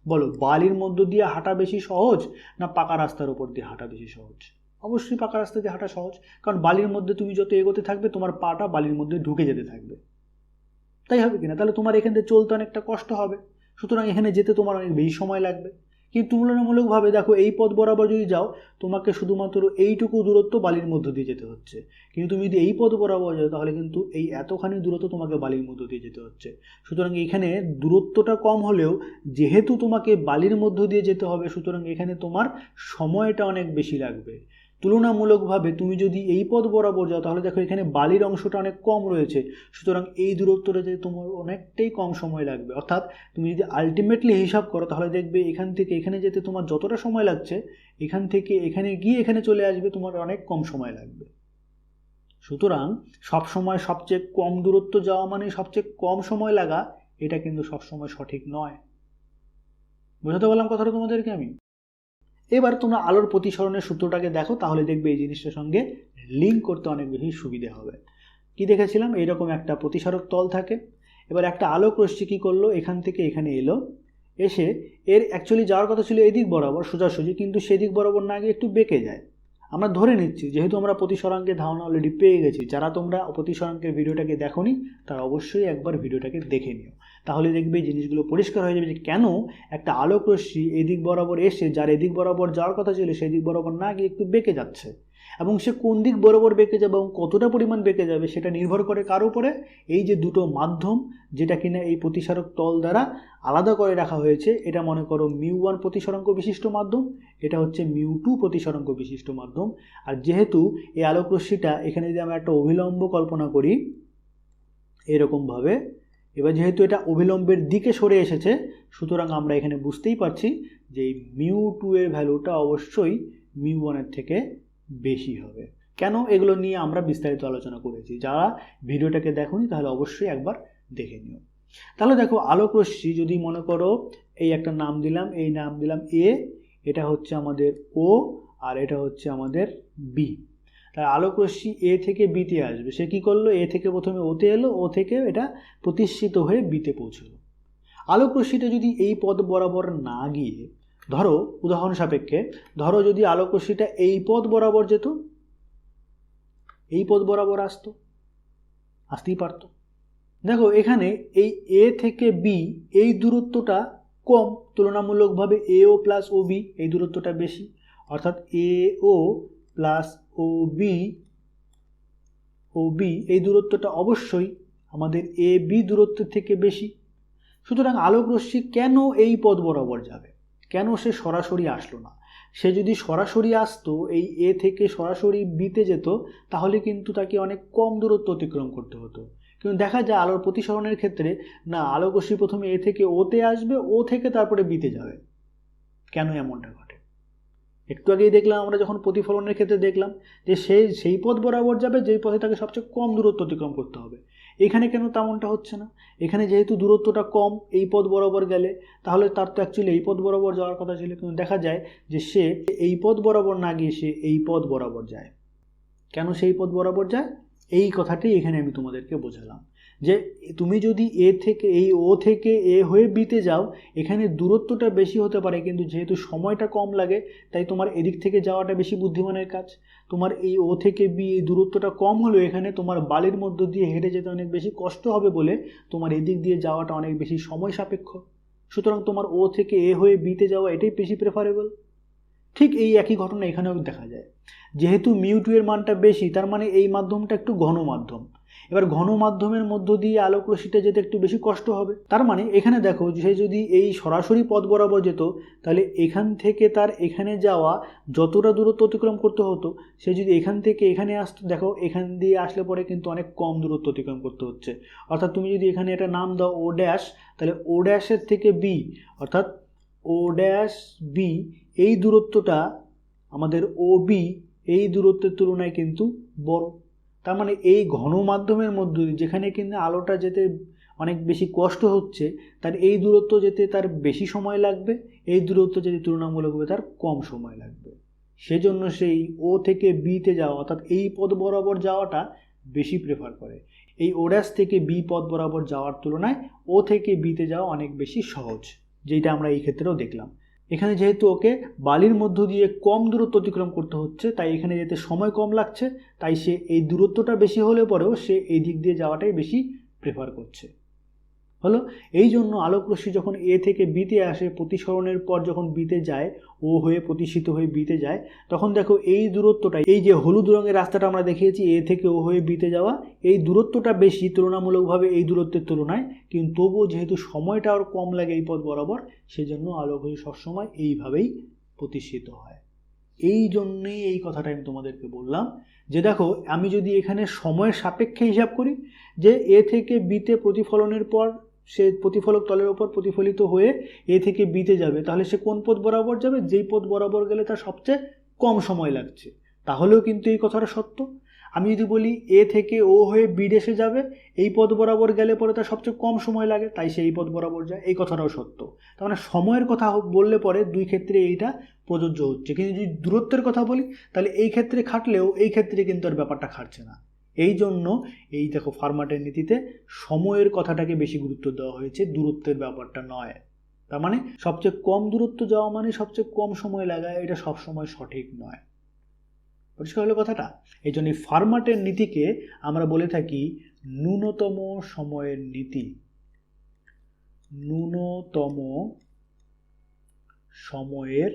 বলো, বালির মধ্য দিয়ে হাঁটা বেশি সহজ না পাকা রাস্তার উপর দিয়ে হাঁটা বেশি সহজ? অবশ্যই পাকা রাস্তা দিয়ে হাঁটা সহজ, কারণ বালির মধ্যে তুমি যত এগোতে থাকবে, তোমার পাটা বালির মধ্যে ঢুকে যেতে থাকবে। তাই হবে কিনা? তাহলে তোমার এখান থেকে চলতে অনেকটা কষ্ট হবে, সুতরাং এখানে যেতে তোমার অনেক বেশি সময় লাগবে। কিন্তু তুলনামূলকভাবে দেখো, এই পথ বরাবর যদি যাও, তোমাকে শুধুমাত্র এইটুকু দূরত্ব বালির মধ্য দিয়ে যেতে হচ্ছে। কিন্তু তুমি যদি এই পথ বরাবর যাও, তাহলে কিন্তু এই এতখানি দূরত্ব তোমাকে বালির মধ্য দিয়ে যেতে হচ্ছে। সুতরাং এখানে দূরত্বটা কম হলেও যেহেতু তোমাকে বালির মধ্য দিয়ে যেতে হবে, সুতরাং এখানে তোমার সময়টা অনেক বেশি লাগবে। তুলনামূলকভাবে তুমি যদি এই পথ বরাবর যাও, তাহলে দেখো এখানে বালির অংশটা অনেক কম রয়েছে, সুতরাং এই দূরত্বটা যেতে তোমার অনেকটাই কম সময় লাগবে। অর্থাৎ তুমি যদি আলটিমেটলি হিসাব করো, তাহলে দেখবে এখান থেকে এখানে যেতে তোমার যতটা সময় লাগছে, এখান থেকে এখানে গিয়ে এখানে চলে আসবে তোমার অনেক কম সময় লাগবে। সুতরাং সবসময় সবচেয়ে কম দূরত্ব যাওয়া মানে সবচেয়ে কম সময় লাগা, এটা কিন্তু সবসময় সঠিক নয়। বোঝাতে পারলাম কথাটা তোমাদেরকে আমি? এবার তোমরা আলোর প্রতিসরণের সূত্রটাকে দেখো, তাহলে দেখবে এই জিনিসটার সঙ্গে লিঙ্ক করতে অনেক বেশি সুবিধে হবে। কি দেখেছিলাম? এইরকম একটা প্রতিসারক তল থাকে। এবার একটা আলোক রশ্মি কী করলো, এখান থেকে এখানে এলো, এসে এর অ্যাকচুয়ালি যাওয়ার কথা ছিল এদিক বরাবর সোজাসুজি, কিন্তু সেদিক বরাবর না গিয়ে একটু বেঁকে যায়। আমরা ধরে নিচ্ছি, যেহেতু আমরা প্রতিসরাঙ্কের ধারণা অলরেডি পেয়ে গেছি, যারা তোমরা প্রতিসরাঙ্কের ভিডিওটাকে দেখোনি তারা অবশ্যই একবার ভিডিওটাকে দেখে নিও, তাহলে দেখবে এই জিনিসগুলো পরিষ্কার হয়ে যাবে যে কেন একটা আলোক রশ্মি এদিক বরাবর এসে যার এদিক বরাবর যাওয়ার কথা ছিল সেই দিক বরাবর না গিয়ে একটু বেঁকে যাচ্ছে। এবং সে কোন দিক বরাবর বেঁকে যাবে এবং কতটা পরিমাণ বেঁকে যাবে সেটা নির্ভর করে কার উপরে? এই যে দুটো মাধ্যম যেটা কিনা এই প্রতিসারক তল দ্বারা আলাদা করে রাখা হয়েছে, এটা মনে করো μ1 প্রতিসরাঙ্ক বিশিষ্ট মাধ্যম, এটা হচ্ছে μ2 প্রতিসরাঙ্ক বিশিষ্ট মাধ্যম। আর যেহেতু এই আলোক রশ্মিটা এখানে যদি আমরা একটা অভিলম্ব কল্পনা করি এরকমভাবে, এবার যেহেতু এটা অভিলম্বের দিকে সরে এসেছে, সুতরাং আমরা এখানে বুঝতেই পারছি যে এই μ2 এর ভ্যালুটা অবশ্যই μ1 এর থেকে বেশি হবে। কেন? এগুলো নিয়ে আমরা বিস্তারিত আলোচনা করেছি, যারা ভিডিওটাকে দেখোনি তাহলে অবশ্যই একবার দেখে নিও। তাহলে দেখো, আলোক রশ্মি যদি মনে করো এই একটা নাম দিলাম, এই নাম দিলাম এ, এটা হচ্ছে আমাদের ও, আর এটা হচ্ছে আমাদের বি। তার আলোক রশ্মি এ থেকে বিতে আসবে, সে কি করলো, এ থেকে প্রথমে ওতে এলো, ও থেকে এটা প্রতিষ্ঠিত হয়ে বিতে পৌঁছলো। আলোক রশ্মিটা যদি এই পথ বরাবর না গিয়ে, ধরো উদাহরণ সাপেক্ষে, ধরো যদি আলোক রশ্মিটা এই পথ বরাবর যেত, এই পথ বরাবর আসতেই পারতো। দেখো এখানে এই এ থেকে বি এই দূরত্বটা কম, তুলনামূলকভাবে এও প্লাস ও বি এই দূরত্বটা বেশি, অর্থাৎ এও প্লাস ও বি এই দূরত্বটা অবশ্যই আমাদের এ বি দূরত্বের থেকে বেশি। সুতরাং আলোক রশ্মি কেন এই পথ বরাবর যাবে, কেন সে সরাসরি আসলো না? সে যদি সরাসরি আসতো, এই এ থেকে সরাসরি বিতে যেত, তাহলে কিন্তু তাকে অনেক কম দূরত্ব অতিক্রম করতে হতো। কিন্তু দেখা যায় আলোর প্রতিসরণের ক্ষেত্রে না, আলোক রশ্মি প্রথমে এ থেকে ওতে আসবে, ও থেকে তারপরে বিতে যাবে। কেন এমনটা ঘটে? একটু আগেই দেখলাম আমরা যখন প্রতিফলনের ক্ষেত্রে দেখলাম যে সেই পথ বরাবর যাবে যেই পথে তাকে সবচেয়ে কম দূরত্ব অতিক্রম করতে হবে। এখানে কেন তেমনটা হচ্ছে না? এখানে যেহেতু দূরত্বটা কম এই পথ বরাবর গেলে, তাহলে তার তো অ্যাকচুয়ালি এই পথ বরাবর যাওয়ার কথা ছিল, কিন্তু দেখা যায় যে সে এই পথ বরাবর না গিয়ে সে এই পথ বরাবর যায়। কেন সেই পথ বরাবর যায়? এই কথাটি এখানে আমি তোমাদেরকে বোঝালাম যে তুমি যদি ও থেকে এ হয়ে বিতে যাও, এখানে দূরত্বটা বেশি হতে পারে, কিন্তু যেহেতু সময়টা কম লাগে তাই তোমার এদিক থেকে যাওয়াটা বেশি বুদ্ধিমানের কাজ। তোমার এই ও থেকে বি এই দূরত্বটা কম হলেও এখানে তোমার বালির মধ্য দিয়ে হেঁটে যেতে অনেক বেশি কষ্ট হবে বলে তোমার এদিক দিয়ে যাওয়াটা অনেক বেশি সময় সাপেক্ষ। সুতরাং তোমার ও থেকে এ হয়ে বিতে যাওয়া এটাই বেশি প্রেফারেবল। ঠিক এই একই ঘটনা এখানেও দেখা যায়। যেহেতু মিউ2 এর মানটা বেশি, তার মানে এই মাধ্যমটা একটু ঘন মাধ্যম। এবার ঘন মাধ্যমের মধ্য দিয়ে আলোক রশ্মিটা যেতে একটু বেশি কষ্ট হবে। তার মানে এখানে দেখো, যে যদি এই সরাসরি পথ বরাবর যেত, তাহলে এখান থেকে তার এখানে যাওয়া যতটা দূরত্ব অতিক্রম করতে হতো, সে যদি এখান থেকে এখানে আসতো, দেখো এখান দিয়ে আসলে পরে কিন্তু অনেক কম দূরত্ব অতিক্রম করতে হচ্ছে। অর্থাৎ তুমি যদি এখানে একটা নাম দাও ও ড্যাশ, তাহলে ও ড্যাশের থেকে বি, অর্থাৎ ও ড্যাশ বি এই দূরত্বটা আমাদের ও বি এই দূরত্বের তুলনায় কিন্তু বড়। তার মানে এই ঘন মাধ্যমের মধ্যে যেখানে কিন্তু আলোটা যেতে অনেক বেশি কষ্ট হচ্ছে, তার এই দূরত্ব যেতে তার বেশি সময় লাগবে, এই দূরত্ব যেতে তুলনামূলকভাবে তার কম সময় লাগবে। সেজন্য সেই ও থেকে বিতে যাওয়া, অর্থাৎ এই পথ বরাবর যাওয়াটা বেশি প্রেফার করে। এই ও ড্যাশ থেকে বি পথ বরাবর যাওয়ার তুলনায় ও থেকে বিতে যাওয়া অনেক বেশি সহজ, যেটা আমরা এই ক্ষেত্রেও দেখলাম। এখানে যেহেতু ওকে বালির মধ্য দিয়ে কম দূরত্ব অতিক্রম করতে হচ্ছে, তাই এখানে যেতে সময় কম লাগছে, তাই সে এই দূরত্বটা বেশি হলে পরেও সে এই দিক দিয়ে যাওয়াটাই বেশি প্রেফার করছে। হলো এই জন্য আলোক রশ্মি যখন এ থেকে বিতে আসে, প্রতিসরণের পর যখন বিতে যায়, ও হয়ে প্রতিষ্ঠিত হয়ে বিতে যায়, তখন দেখো এই দূরত্বটা, এই যে হলুদ রঙের রাস্তাটা আমরা দেখিয়েছি এ থেকে ও হয়ে বিতে যাওয়া, এই দূরত্বটা বেশি তুলনামূলকভাবে এই দূরত্বের তুলনায়, কিন্তু তবুও যেহেতু সময়টা আর কম লাগে এই পথ বরাবর, সেজন্য আলোক রশ্মি সবসময় এইভাবেই প্রতিষ্ঠিত হয়। এই জন্যেই এই কথাটা আমি তোমাদেরকে বললাম যে দেখো, আমি যদি এখানে সময়ের সাপেক্ষে হিসাব করি, যে এ থেকে বিতে প্রতিফলনের পর সে প্রতিফলক তলের ওপর প্রতিফলিত হয়ে এ থেকে বিতে যাবে, তাহলে সে কোন পথ বরাবর যাবে? যেই পথ বরাবর গেলে তার সবচেয়ে কম সময় লাগছে। তাহলেও কিন্তু এই কথাটা সত্য। আমি যদি বলি এ থেকে ও হয়ে বি ডেশে যাবে, এই পথ বরাবর গেলে পরে তার সবচেয়ে কম সময় লাগে, তাই সে এই পথ বরাবর যায়, এই কথাটাও সত্য। তার মানে সময়ের কথা বললে পরে দুই ক্ষেত্রে এইটা প্রযোজ্য হচ্ছে। কিন্তু যদি দূরত্বের কথা বলি, তাহলে এই ক্ষেত্রে খাটলেও এই ক্ষেত্রে কিন্তু আর ব্যাপারটা খাটছে না। এই জন্য এই দেখো ফার্মাটের নীতিতে সময়ের কথাটাকে বেশি গুরুত্ব দেওয়া হয়েছে, দূরত্বের ব্যাপারটা নয়। তার মানে সবচেয়ে কম দূরত্ব যাওয়া মানে সবচেয়ে কম সময় লাগা, এটা সবসময় সঠিক নয়। পরিষ্কার হলো কথাটা? এই জন্য ফার্মাটের নীতিকে আমরা বলে থাকি ন্যূনতম সময়ের নীতি। ন্যূনতম সময়ের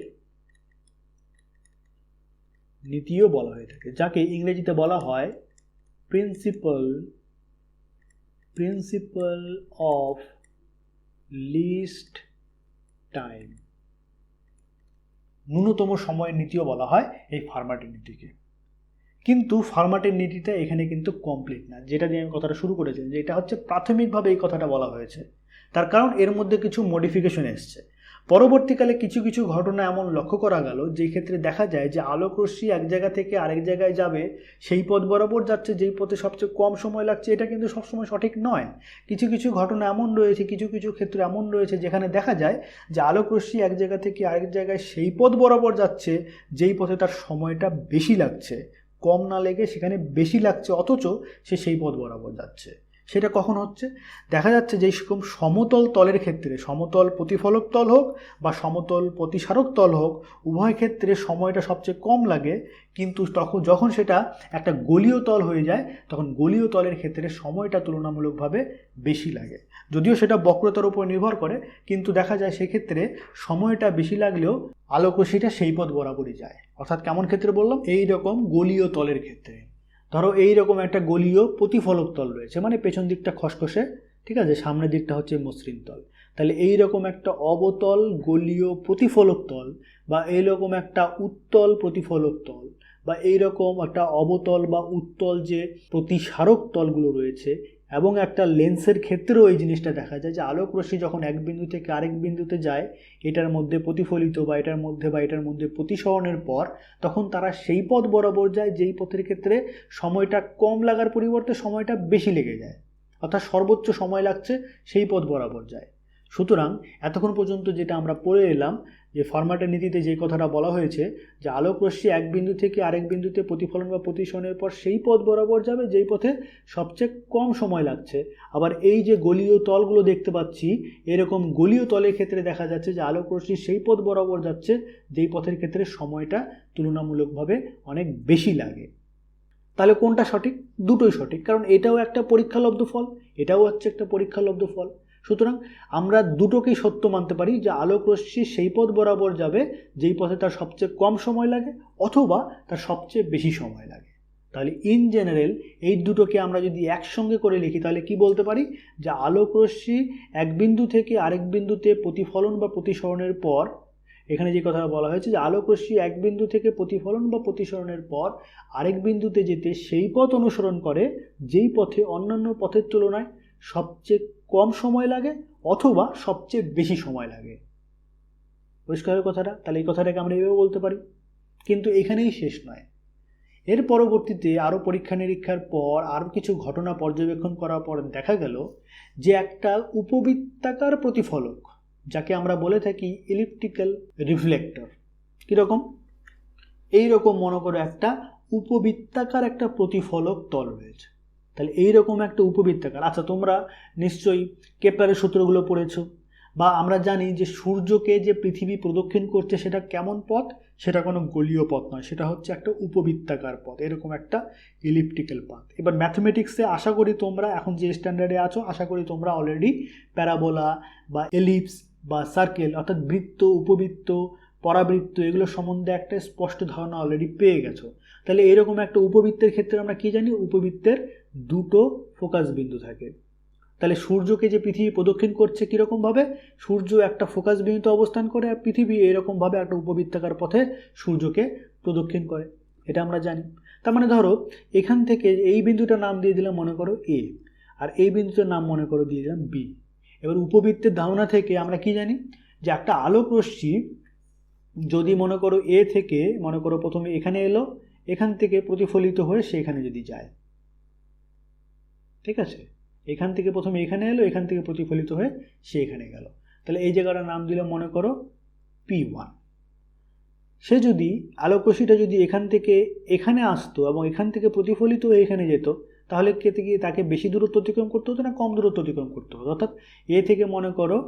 নীতিও বলা হয়ে থাকে, যাকে ইংরেজিতে বলা হয় প্রিন্সিপাল অফ লিস্ট টাইম। ন্যূনতম সময়ের নীতিও বলা হয় এই ফার্মাটের নীতিকে। কিন্তু ফার্মাটের নীতিটা এখানে কিন্তু কমপ্লিট না, যেটা দিয়ে আমি কথাটা শুরু করেছি, যে এটা হচ্ছে প্রাথমিকভাবে এই কথাটা বলা হয়েছে। তার কারণ এর মধ্যে কিছু মডিফিকেশন এসছে। পরবর্তীকালে কিছু কিছু ঘটনা এমন লক্ষ্য করা গেল, যেই ক্ষেত্রে দেখা যায় যে আলোক রশ্মি এক জায়গা থেকে আরেক জায়গায় যাবে, সেই পথ বরাবর যাচ্ছে যেই পথে সবচেয়ে কম সময় লাগছে, এটা কিন্তু সবসময় সঠিক নয়। কিছু কিছু ঘটনা এমন রয়েছে, কিছু কিছু ক্ষেত্রে এমন রয়েছে যেখানে দেখা যায় যে আলোক রশ্মি এক জায়গা থেকে আরেক জায়গায় সেই পথ বরাবর যাচ্ছে যেই পথে তার সময়টা বেশি লাগছে, কম না লেগে সেখানে বেশি লাগছে, অথচ সে সেই পথ বরাবর যাচ্ছে। সেটা কখন হচ্ছে? দেখা যাচ্ছে যে সেরকম সমতল তলের ক্ষেত্রে, সমতল প্রতিফলক তল হোক বা সমতল প্রতিসারক তল হোক, উভয় ক্ষেত্রে সময়টা সবচেয়ে কম লাগে, কিন্তু যখন সেটা একটা গলীয় তল হয়ে যায় তখন গলীয় তলের ক্ষেত্রে সময়টা তুলনামূলকভাবে বেশি লাগে। যদিও সেটা বক্রতার উপর নির্ভর করে, কিন্তু দেখা যায় সেক্ষেত্রে সময়টা বেশি লাগলেও আলোকরশ্মিটা সেই পথ বরাবরই যায়। অর্থাৎ কেমন ক্ষেত্রে বললাম? এই রকম গলীয় তলের ক্ষেত্রে। ধরো এইরকম একটা গলীয় প্রতিফলক তল রয়েছে, মানে পেছন দিকটা খসখসে, ঠিক আছে, সামনের দিকটা হচ্ছে মসৃণ তল। তাহলে এইরকম একটা অবতল গলীয় প্রতিফলক তল, বা এইরকম একটা উত্তল প্রতিফলক তল, বা এইরকম একটা অবতল বা উত্তল যে প্রতিসারক তলগুলো রয়েছে, এবং একটা লেন্সের ক্ষেত্রেও এই জিনিসটা দেখা যায় যে আলোক রশ্মি যখন এক বিন্দু থেকে আরেক বিন্দুতে যায়, এটার মধ্যে প্রতিফলিত বা এটার মধ্যে প্রতিসরণের পর, তখন তারা সেই পথ বরাবর যায় যেই পথের ক্ষেত্রে সময়টা কম লাগার পরিবর্তে সময়টা বেশি লেগে যায়, অর্থাৎ সর্বোচ্চ সময় লাগছে সেই পথ বরাবর যায়। সুতরাং এতক্ষণ পর্যন্ত যেটা আমরা পড়ে এলাম, যে ফরম্যাটের নীতিতে যে কথাটা বলা হয়েছে যে আলোক রশ্মি এক বিন্দু থেকে আরেক বিন্দুতে প্রতিফলন বা প্রতিসরণের পর সেই পথ বরাবর যাবে যেই পথে সবচেয়ে কম সময় লাগছে। আবার এই যে গলীয় তলগুলো দেখতে পাচ্ছি, এরকম গলীয় তলের ক্ষেত্রে দেখা যাচ্ছে যে আলোক রশ্মি সেই পথ বরাবর যাচ্ছে যেই পথের ক্ষেত্রে সময়টা তুলনামূলকভাবে অনেক বেশি লাগে। তাহলে কোনটা সঠিক? দুটোই সঠিক, কারণ এটাও একটা পরীক্ষালব্ধ ফল, এটাও হচ্ছে একটা পরীক্ষালব্ধ ফল। সুতরাং আমরা দুটোকেই সত্য মানতে পারি যে আলোক রশ্মি সেই পথ বরাবর যাবে যেই পথে তার সবচেয়ে কম সময় লাগে অথবা তার সবচেয়ে বেশি সময় লাগে। তাহলে ইন জেনারেল এই দুটোকে আমরা যদি একসঙ্গে করে লিখি তাহলে কি বলতে পারি? যে আলোক রশ্মি এক বিন্দু থেকে আরেক বিন্দুতে প্রতিফলন বা প্রতিসরণের পর, এখানে যে কথাটা বলা হয়েছে যে আলোক রশ্মি এক বিন্দু থেকে প্রতিফলন বা প্রতিসরণের পর আরেক বিন্দুতে যেতে সেই পথ অনুসরণ করে যেই পথে অন্যান্য পথের তুলনায় সবচেয়ে কম সময় লাগে অথবা সবচেয়ে বেশি সময় লাগে। পরিষ্কার কথাটা? তাহলে এই কথাটাকে আমরা এভাবে বলতে পারি। কিন্তু এখানেই শেষ নয়, এর পরবর্তীতে আরও পরীক্ষা নিরীক্ষার পর আরও কিছু ঘটনা পর্যবেক্ষণ করার পর দেখা গেল যে একটা উপবৃত্তাকার প্রতিফলক, যাকে আমরা বলে থাকি ইলিপ্টিক্যাল রিফ্লেক্টর, কীরকম? এইরকম মনে করো একটা উপবৃত্তাকার একটা প্রতিফলক তল রয়েছে। তাহলে এইরকম একটা উপবৃত্তাকার, আচ্ছা তোমরা নিশ্চয়ই কেপলারের সূত্রগুলো পড়েছো, বা আমরা জানি যে সূর্যকে যে পৃথিবী প্রদক্ষিণ করছে সেটা কেমন পথ? সেটা কোনো গলীয় পথ নয়, সেটা হচ্ছে একটা উপবৃত্তাকার পথ, এরকম একটা ইলিপ্টিক্যাল পাথ। এবার ম্যাথমেটিক্সে আশা করি তোমরা এখন যে স্ট্যান্ডার্ডে আছো, আশা করি তোমরা অলরেডি প্যারাবোলা বা এলিপস বা সার্কেল, অর্থাৎ বৃত্ত, উপবৃত্ত, পরাবৃত্ত, এগুলো সম্বন্ধে একটা স্পষ্ট ধারণা অলরেডি পেয়ে গেছো। তাহলে এরকম একটা উপবৃত্তের ক্ষেত্রে আমরা কি জানি? উপবৃত্তের দুটো ফোকাস বিন্দু থাকে। তাহলে সূর্যকে যে পৃথিবী প্রদক্ষিণ করছে কীরকমভাবে? সূর্য একটা ফোকাস বিন্দুতে অবস্থান করে, আর পৃথিবী এরকমভাবে একটা উপবৃত্তাকার পথে সূর্যকে প্রদক্ষিণ করে, এটা আমরা জানি। তার মানে ধরো এখান থেকে এই বিন্দুটার নাম দিয়ে দিলাম মনে করো এ, আর এই বিন্দুটার নাম মনে করো দিয়ে দিলাম বি। এবার উপবৃত্তের ধারণা থেকে আমরা কি জানি? যে একটা আলোক রশ্মি যদি মনে করো এ থেকে মনে করো প্রথমে এখানে এলো, এখান থেকে প্রতিফলিত হয়ে সেখানে যদি যায়, ঠিক আছে, এখান থেকে প্রথমে এখানে এলো, এখান থেকে প্রতিফলিত হয়ে সে এখানে গেল, তাহলে এই জায়গাটার নাম দিলাম মনে করো P1। সে যদি আলোক রশ্মিটা যদি এখান থেকে এখানে আসতো এবং এখান থেকে প্রতিফলিত হয়ে এখানে যেত, তাহলে তাকে বেশি দূরত্ব অতিক্রম করতে হতো না কম দূরত্ব অতিক্রম করতে হতো? অর্থাৎ এ থেকে মনে করো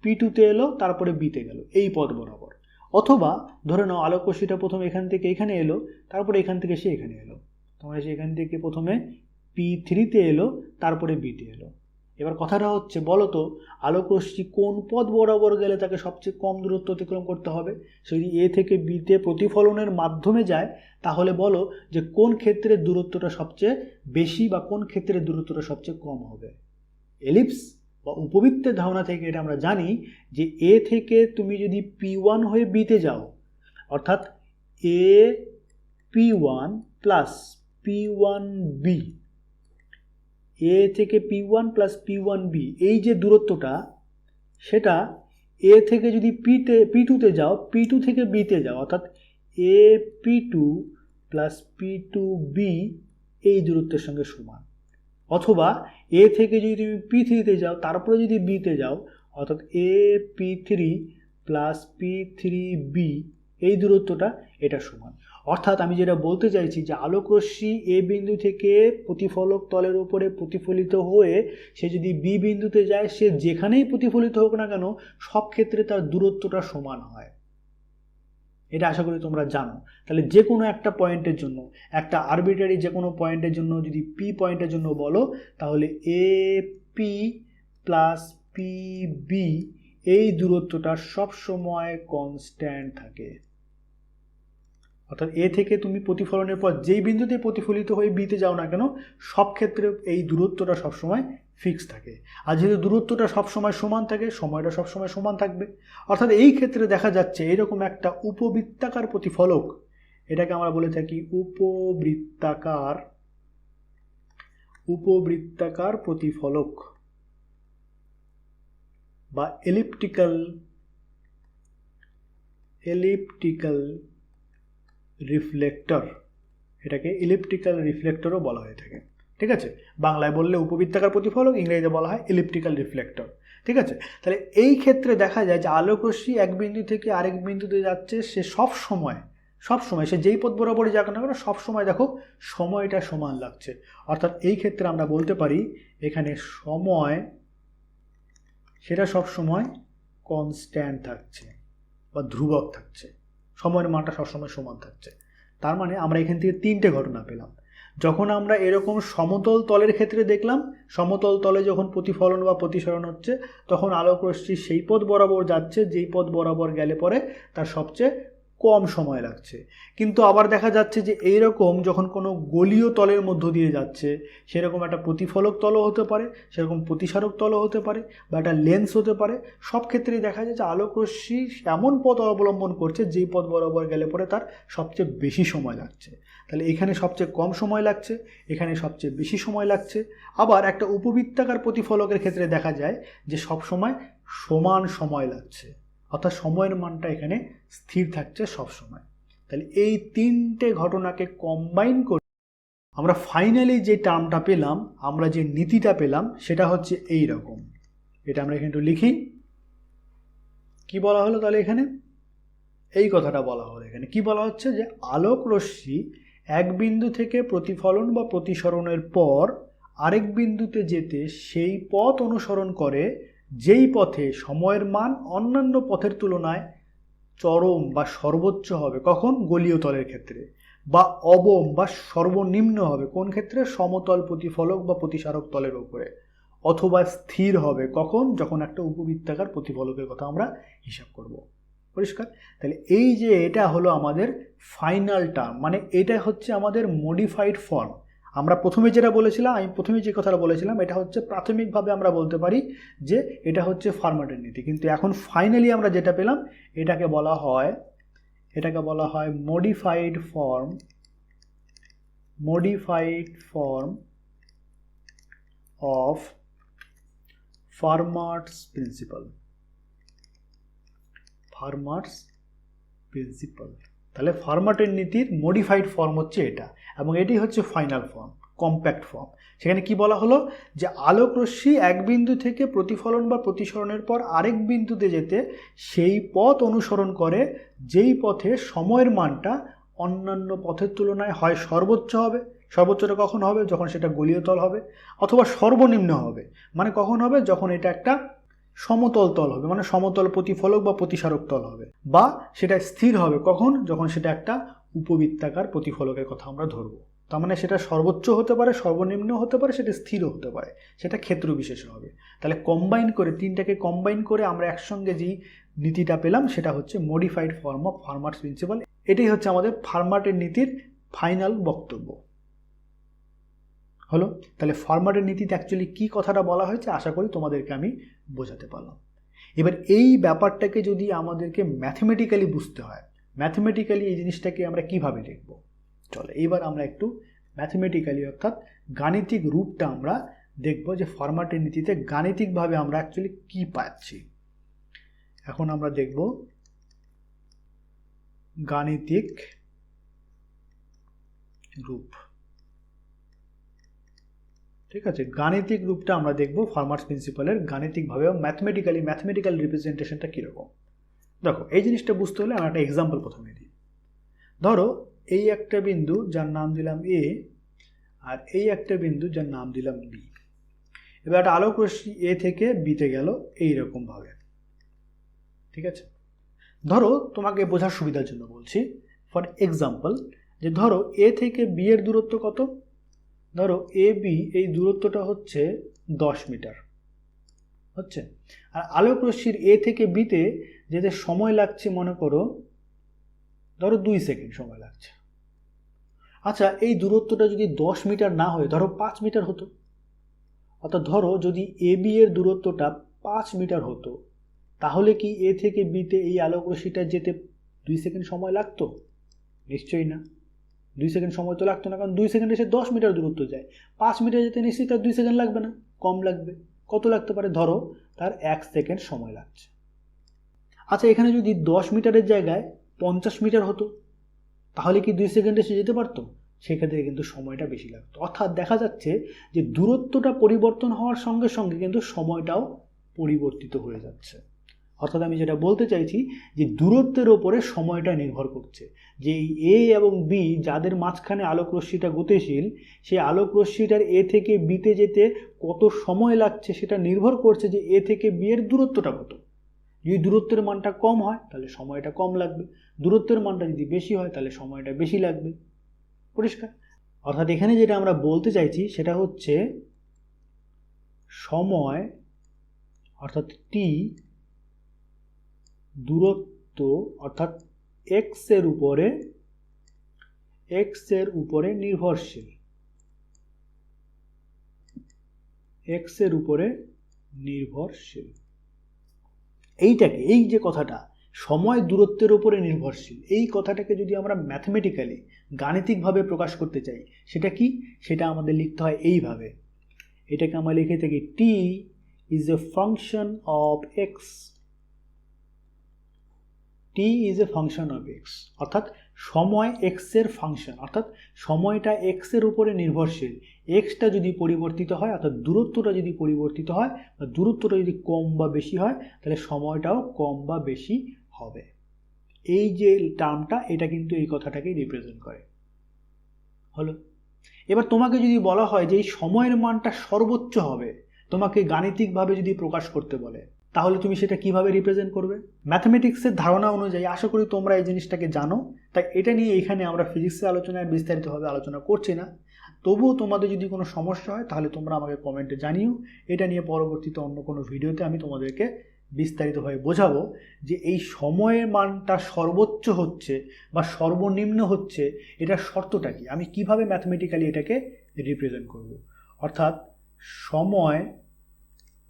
P2তে এলো, তারপরে বিতে গেল, এই পথ বরাবর। অথবা ধরে নাও আলোক রশ্মিটা প্রথমে এখান থেকে এখানে এলো, তারপরে এখান থেকে সে এখানে এলো, তোমরা সে এখান থেকে প্রথমে P3তে এলো, তারপরে বিতে এলো। এবার কথাটা হচ্ছে বলো তো আলোক রশ্মি কোন পথ বরাবর গেলে তাকে সবচেয়ে কম দূরত্ব অতিক্রম করতে হবে? সে যদি এ থেকে বিতে প্রতিফলনের মাধ্যমে যায়, তাহলে বলো যে কোন ক্ষেত্রে দূরত্বটা সবচেয়ে বেশি বা কোন ক্ষেত্রে দূরত্বটা সবচেয়ে কম হবে? এলিপস বা উপবৃত্তের ধারণা থেকে এটা আমরা জানি যে এ থেকে তুমি যদি P1 হয়ে বিতে যাও, অর্থাৎ এ P1 প্লাস P1B, এ থেকে P1 প্লাস P1B, এই যে দূরত্বটা, সেটা এ থেকে যদি P2তে যাও, P2 থেকে বিতে যাও, অর্থাৎ এ P2 প্লাস P2B এই দূরত্বের সঙ্গে সমান। অথবা এ থেকে যদি তুমি P3তে যাও, তারপরে যদি বিতে যাও, অর্থাৎ এ P3 প্লাস P3B এই দূরত্বটা এটা সমান। অর্থাৎ আমি যেটা বলতে চাইছি যে আলোকরশ্মি এ বিন্দু থেকে প্রতিফলক তলের উপরে প্রতিফলিত হয়ে সে যদি বি বিন্দুতে যায়, সে যেখানেই প্রতিফলিত হোক না কেন সব ক্ষেত্রে তার দূরত্বটা সমান হয়। এটা আশা করি তোমরা জানো। তাহলে যে কোনো একটা পয়েন্টের জন্য, একটা আরবিট্রারি যে কোনো পয়েন্টের জন্য যদি পি পয়েন্টের জন্য বলো, তাহলে A P plus P B এই দূরত্বটা সবসময় কনস্ট্যান্ট থাকে। অর্থাৎ এ থেকে তুমি প্রতিফলনের পর যেই বিন্দুতে প্রতিফলিত হয়ে বিতে যাও না কেন, সব ক্ষেত্রে এই দূরত্বটা সবসময় ফিক্স থাকে। আর যেহেতু দূরত্বটা সবসময় সমান থাকে, সময়টা সবসময় সমান থাকবে। অর্থাৎ এই ক্ষেত্রে দেখা যাচ্ছে এরকম একটা উপবৃত্তাকার প্রতিফলক, এটাকে আমরা বলে থাকি উপবৃত্তাকার প্রতিফলক বা এলিপ্টিক্যাল রিফ্লেক্টর, এটাকে ইলিপ্টিক্যাল রিফ্লেক্টরও বলা হয়ে থাকে। ঠিক আছে, বাংলায় বললে উপবৃত্তাকার প্রতিফলক, ইংরেজিতে বলা হয় ইলিপ্টিক্যাল রিফ্লেক্টর। ঠিক আছে, তাহলে এই ক্ষেত্রে দেখা যায় যে আলোকরশ্মি এক বিন্দু থেকে আরেক বিন্দুতে যাচ্ছে, সে সব সময় সে যেই পথ বরাবরই যাক না কেন সবসময় দেখো সময়টা সমান লাগছে। অর্থাৎ এই ক্ষেত্রে আমরা বলতে পারি এখানে সময় সেটা সবসময় কনস্ট্যান্ট থাকছে বা ধ্রুবক থাকছে, সময়ের মানটা সবসময় সমান থাকছে। তার মানে আমরা এখান থেকে তিনটে ঘটনা পেলাম। যখন আমরা এরকম সমতল তলের ক্ষেত্রে দেখলাম, সমতল তলে যখন প্রতিফলন বা প্রতিসরণ হচ্ছে, তখন আলোকরশ্মি সেই পথ বরাবর যাচ্ছে যেই পথ বরাবর গেলে পরে তার সবচেয়ে কম সময় লাগছে। কিন্তু আবার দেখা যাচ্ছে যে এইরকম যখন কোনো গলীয় তলের মধ্য দিয়ে যাচ্ছে, সেরকম একটা প্রতিফলক তলও হতে পারে, সেরকম প্রতিসারক তলও হতে পারে, বা একটা লেন্স হতে পারে। সব ক্ষেত্রেই দেখা যায় যে আলোকরশ্মি এমন পথ অবলম্বন করছে যেই পথ বরাবর গেলে পরে তার সবচেয়ে বেশি সময় লাগছে। তাহলে এখানে সবচেয়ে কম সময় লাগছে, এখানে সবচেয়ে বেশি সময় লাগছে। আবার একটা উপবৃত্তাকার প্রতিফলকের ক্ষেত্রে দেখা যায় যে সবসময় সমান সময় লাগছে, অর্থাৎ সময়ের মানটা এখানে স্থির থাকছে সব সময়। তাহলে এই তিনটে ঘটনাকে কম্বাইন করে আমরা ফাইনালি যে টার্মটা পেলাম, আমরা যে নীতিটা পেলাম, সেটা হচ্ছে এই রকম। এটা আমরা এখানে একটু লিখি। কি বলা হলো তাহলে এখানে? এই কথাটা বলা হলো এখানে। কি বলা হচ্ছে যে আলোক রশ্মি এক বিন্দু থেকে প্রতিফলন বা প্রতিসরণের পর আরেক বিন্দুতে যেতে সেই পথ অনুসরণ করে যেই পথে সময়ের মান অন্যান্য পথের তুলনায় চরম বা সর্বোচ্চ হবে। কখন? গলীয় তলের ক্ষেত্রে। বা অবম বা সর্বনিম্ন হবে কোন ক্ষেত্রে? সমতল প্রতিফলক বা প্রতিসারক তলের উপরে। অথবা স্থির হবে কখন? যখন একটা উপবৃত্তাকার প্রতিফলকের কথা আমরা হিসাব করব। পরিষ্কার? তাহলে এই যে এটা হলো আমাদের ফাইনাল টার্ম, মানে এটা হচ্ছে আমাদের মডিফাইড ফর্ম। আমরা প্রথমে যেটা বলেছিলাম, আমি প্রথমে যে কথাটা বলেছিলাম, এটা হচ্ছে প্রাথমিকভাবে আমরা বলতে পারি যে এটা হচ্ছে ফার্মাটের নীতি। কিন্তু এখন ফাইনালি আমরা যেটা পেলাম, এটাকে বলা হয় মডিফাইড ফর্ম অফ ফার্মাটস প্রিন্সিপাল। তাহলে ফার্মাটের নীতির মডিফাইড ফর্ম হচ্ছে এটা, এবং এটি হচ্ছে ফাইনাল ফর্ম, কম্প্যাক্ট ফর্ম। সেখানে কি বলা হলো যে আলোক রশ্মি এক বিন্দু থেকে প্রতিফলন বা প্রতিসরণের পর আরেক বিন্দুতে যেতে সেই পথ অনুসরণ করে যেই পথে সময়ের মানটা অন্যান্য পথের তুলনায় হয় সর্বোচ্চ হবে। সর্বোচ্চটা কখন হবে? যখন সেটা গলীয় তল হবে। অথবা সর্বনিম্ন হবে, মানে কখন হবে? যখন এটা একটা সমতল তল হবে, মানে সমতল প্রতিফলক বা প্রতিসারক তল হবে। বা সেটা স্থির হবে কখন? যখন সেটা একটা উপবৃত্তাকার প্রতিফলকের কথা আমরা ধরবো। তার মানে সেটা সর্বোচ্চ হতে পারে, সর্বনিম্ন হতে পারে, সেটা স্থিরও হতে পারে, সেটা ক্ষেত্র বিশেষে হবে। তাহলে কম্বাইন করে, তিনটাকে কম্বাইন করে আমরা একসঙ্গে যেই নীতিটা পেলাম সেটা হচ্ছে মডিফাইড ফর্ম অফ ফার্মাটস প্রিন্সিপাল। এটাই হচ্ছে আমাদের ফার্মাটের নীতির ফাইনাল বক্তব্য হলো। তাহলে ফার্মাটের নীতিতে অ্যাকচুয়ালি কী কথাটা বলা হয়েছে আশা করি তোমাদেরকে আমি বোঝাতে পারলাম। এবার এই ব্যাপারটাকে যদি আমাদেরকে ম্যাথমেটিক্যালি বুঝতে হয়, ম্যাথমেটিক্যালি এই জিনিসটাকে আমরা কিভাবে লিখব, চলো এইবার আমরা একটু ম্যাথমেটিক্যালি অর্থাৎ গাণিতিক রূপটা আমরা দেখব যে ফার্মাটের নীতিতে গাণিতিকভাবে আমরা অ্যাকচুয়ালি কী পাচ্ছি। এখন আমরা দেখব গাণিতিক রূপ। ঠিক আছে, গাণিতিক রূপটা আমরা দেখব ফার্মাটস প্রিন্সিপালের গাণিতিকভাবে, ম্যাথমেটিক্যাল রিপ্রেজেন্টেশনটা কীরকম। দেখো এই জিনিসটা বুঝতে হলে আমরা একটা এক্সাম্পল প্রথমে দিই। ধরো এই একটা বিন্দু যার নাম দিলাম এ, আর এই একটা বিন্দু যার নাম দিলাম বি। এবার একটা আলোক রশ্মি এ থেকে বিতে গেল এইরকম ভাবে, ঠিক আছে। ধরো তোমাকে বোঝার সুবিধার জন্য বলছি, ফর এক্সাম্পল, যে ধরো এ থেকে বি এর দূরত্ব কত। ধরো এ বি এই দূরত্বটা হচ্ছে 10 মিটার হচ্ছে, আর আলোক রশ্মির এ থেকে বিতে যেতে সময় লাগছে মনে করো ধরো 2 সেকেন্ড সময় লাগছে। আচ্ছা, এই দূরত্বটা যদি 10 মিটার না হয়ে ধরো 5 মিটার হতো, অর্থাৎ ধরো যদি এ বি এর দূরত্বটা 5 মিটার হতো, তাহলে কি এ থেকে বিতে এই আলোক রশ্মিটা যেতে 2 সেকেন্ড সময় লাগতো? নিশ্চয়ই না, 2 সেকেন্ড সময় তো লাগতো না, কারণ 2 সেকেন্ডে সে 10 মিটার দূরত্ব যায়। 5 মিটার যেতে নিশ্চয়ই তার 2 সেকেন্ড লাগবে না, কম লাগবে। কত লাগতে পারে? ধরো তার 1 সেকেন্ড সময় লাগছে। আচ্ছা, এখানে যদি 10 মিটারের জায়গায় 50 মিটার হতো, তাহলে কি 2 সেকেন্ডে সে যেতে পারতো? সেক্ষেত্রে কিন্তু সময়টা বেশি লাগতো। অর্থাৎ দেখা যাচ্ছে যে দূরত্বটা পরিবর্তন হওয়ার সঙ্গে সঙ্গে কিন্তু সময়টাও পরিবর্তিত হয়ে যাচ্ছে। অর্থাৎ আমি যেটা বলতে চাইছি যে দূরত্বের ওপরে সময়টা নির্ভর করছে, যে এই এ এবং বি যাদের মাঝখানে আলোক রশ্মিটা গতিশীল, সেই আলোক রশ্মিটার এ থেকে বিতে যেতে কত সময় লাগছে সেটা নির্ভর করছে যে এ থেকে বি এর দূরত্বটা কত। যদি দূরত্বের মানটা কম হয় তাহলে সময়টা কম লাগবে, দূরত্বের মানটা যদি বেশি হয় তাহলে সময়টা বেশি লাগবে। পরিষ্কার? অর্থাৎ এখানে যেটা আমরা বলতে চাইছি সেটা হচ্ছে সময় অর্থাৎ টি দূরত্ব অর্থাৎ এক্স এর উপরে নির্ভরশীল, এক্স এর উপরে নির্ভরশীল। এইটাকে, এই যে কথাটা সময় দূরত্বের উপরে নির্ভরশীল, এই কথাটাকে যদি আমরা ম্যাথমেটিক্যালি গাণিতিকভাবে প্রকাশ করতে চাই, সেটা কি? সেটা আমাদের লিখতে হয় এইভাবে। এটাকে আমরা লিখে থাকি T is a function of X, T is a function of X, অর্থাৎ সময় এক্স এর ফাংশন, অর্থাৎ সময়টা এক্স এর উপরে নির্ভরশীল। এক্সটা যদি পরিবর্তিত হয়, অর্থাৎ দূরত্বটা যদি পরিবর্তিত হয়, বা দূরত্বটা যদি কম বা বেশি হয়, তাহলে সময়টাও কম বা বেশি হবে। এই যে টার্মটা, এটা কিন্তু এই কথাটাকেই রিপ্রেজেন্ট করে। হলো। এবার তোমাকে যদি বলা হয় যে এই সময়ের মানটা সর্বোচ্চ হবে, তোমাকে গাণিতিকভাবে যদি প্রকাশ করতে বলে, তাহলে তুমি সেটা কিভাবে রিপ্রেজেন্ট করবে? ম্যাথমেটিক্সের ধারণা অনুযায়ী আশা করি তোমরা এই জিনিসটাকে জানো, তাই এটা নিয়ে এখানে আমরা ফিজিক্সের আলোচনায় বিস্তারিতভাবে আলোচনা করছি না। তবুও তোমাদের যদি কোনো সমস্যা হয় তাহলে তোমরা আমাকে কমেন্টে জানিও, এটা নিয়ে পরবর্তীতে অন্য কোনো ভিডিওতে আমি তোমাদেরকে বিস্তারিতভাবে বোঝাবো যে এই সময়ের মানটা সর্বোচ্চ হচ্ছে বা সর্বনিম্ন হচ্ছে, এটার শর্তটা কি, আমি কিভাবে ম্যাথমেটিক্যালি এটাকে রিপ্রেজেন্ট করব। অর্থাৎ সময়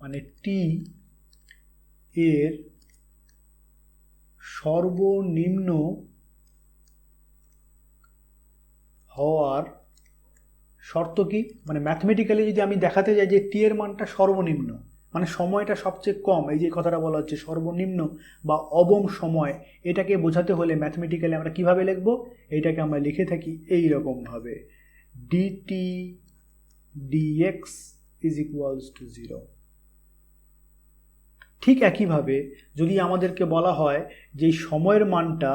মানে টি এর সর্বনিম্ন হওয়ার শর্ত কি, মানে ম্যাথমেটিক্যালি যদি আমি দেখাতে যাই যে টি এর মানটা সর্বনিম্ন, মানে সময়টা সবচেয়ে কম, এই যে কথাটা বলা হচ্ছে সর্বনিম্ন বা অবম সময়, এটাকে বোঝাতে হলে ম্যাথমেটিক্যালি আমরা কিভাবে লিখব? এইটাকে আমরা লিখে থাকি এই রকমভাবে, dt dx is equals to 0। ঠিক একইভাবে যদি আমাদেরকে বলা হয় যে সময়ের মানটা,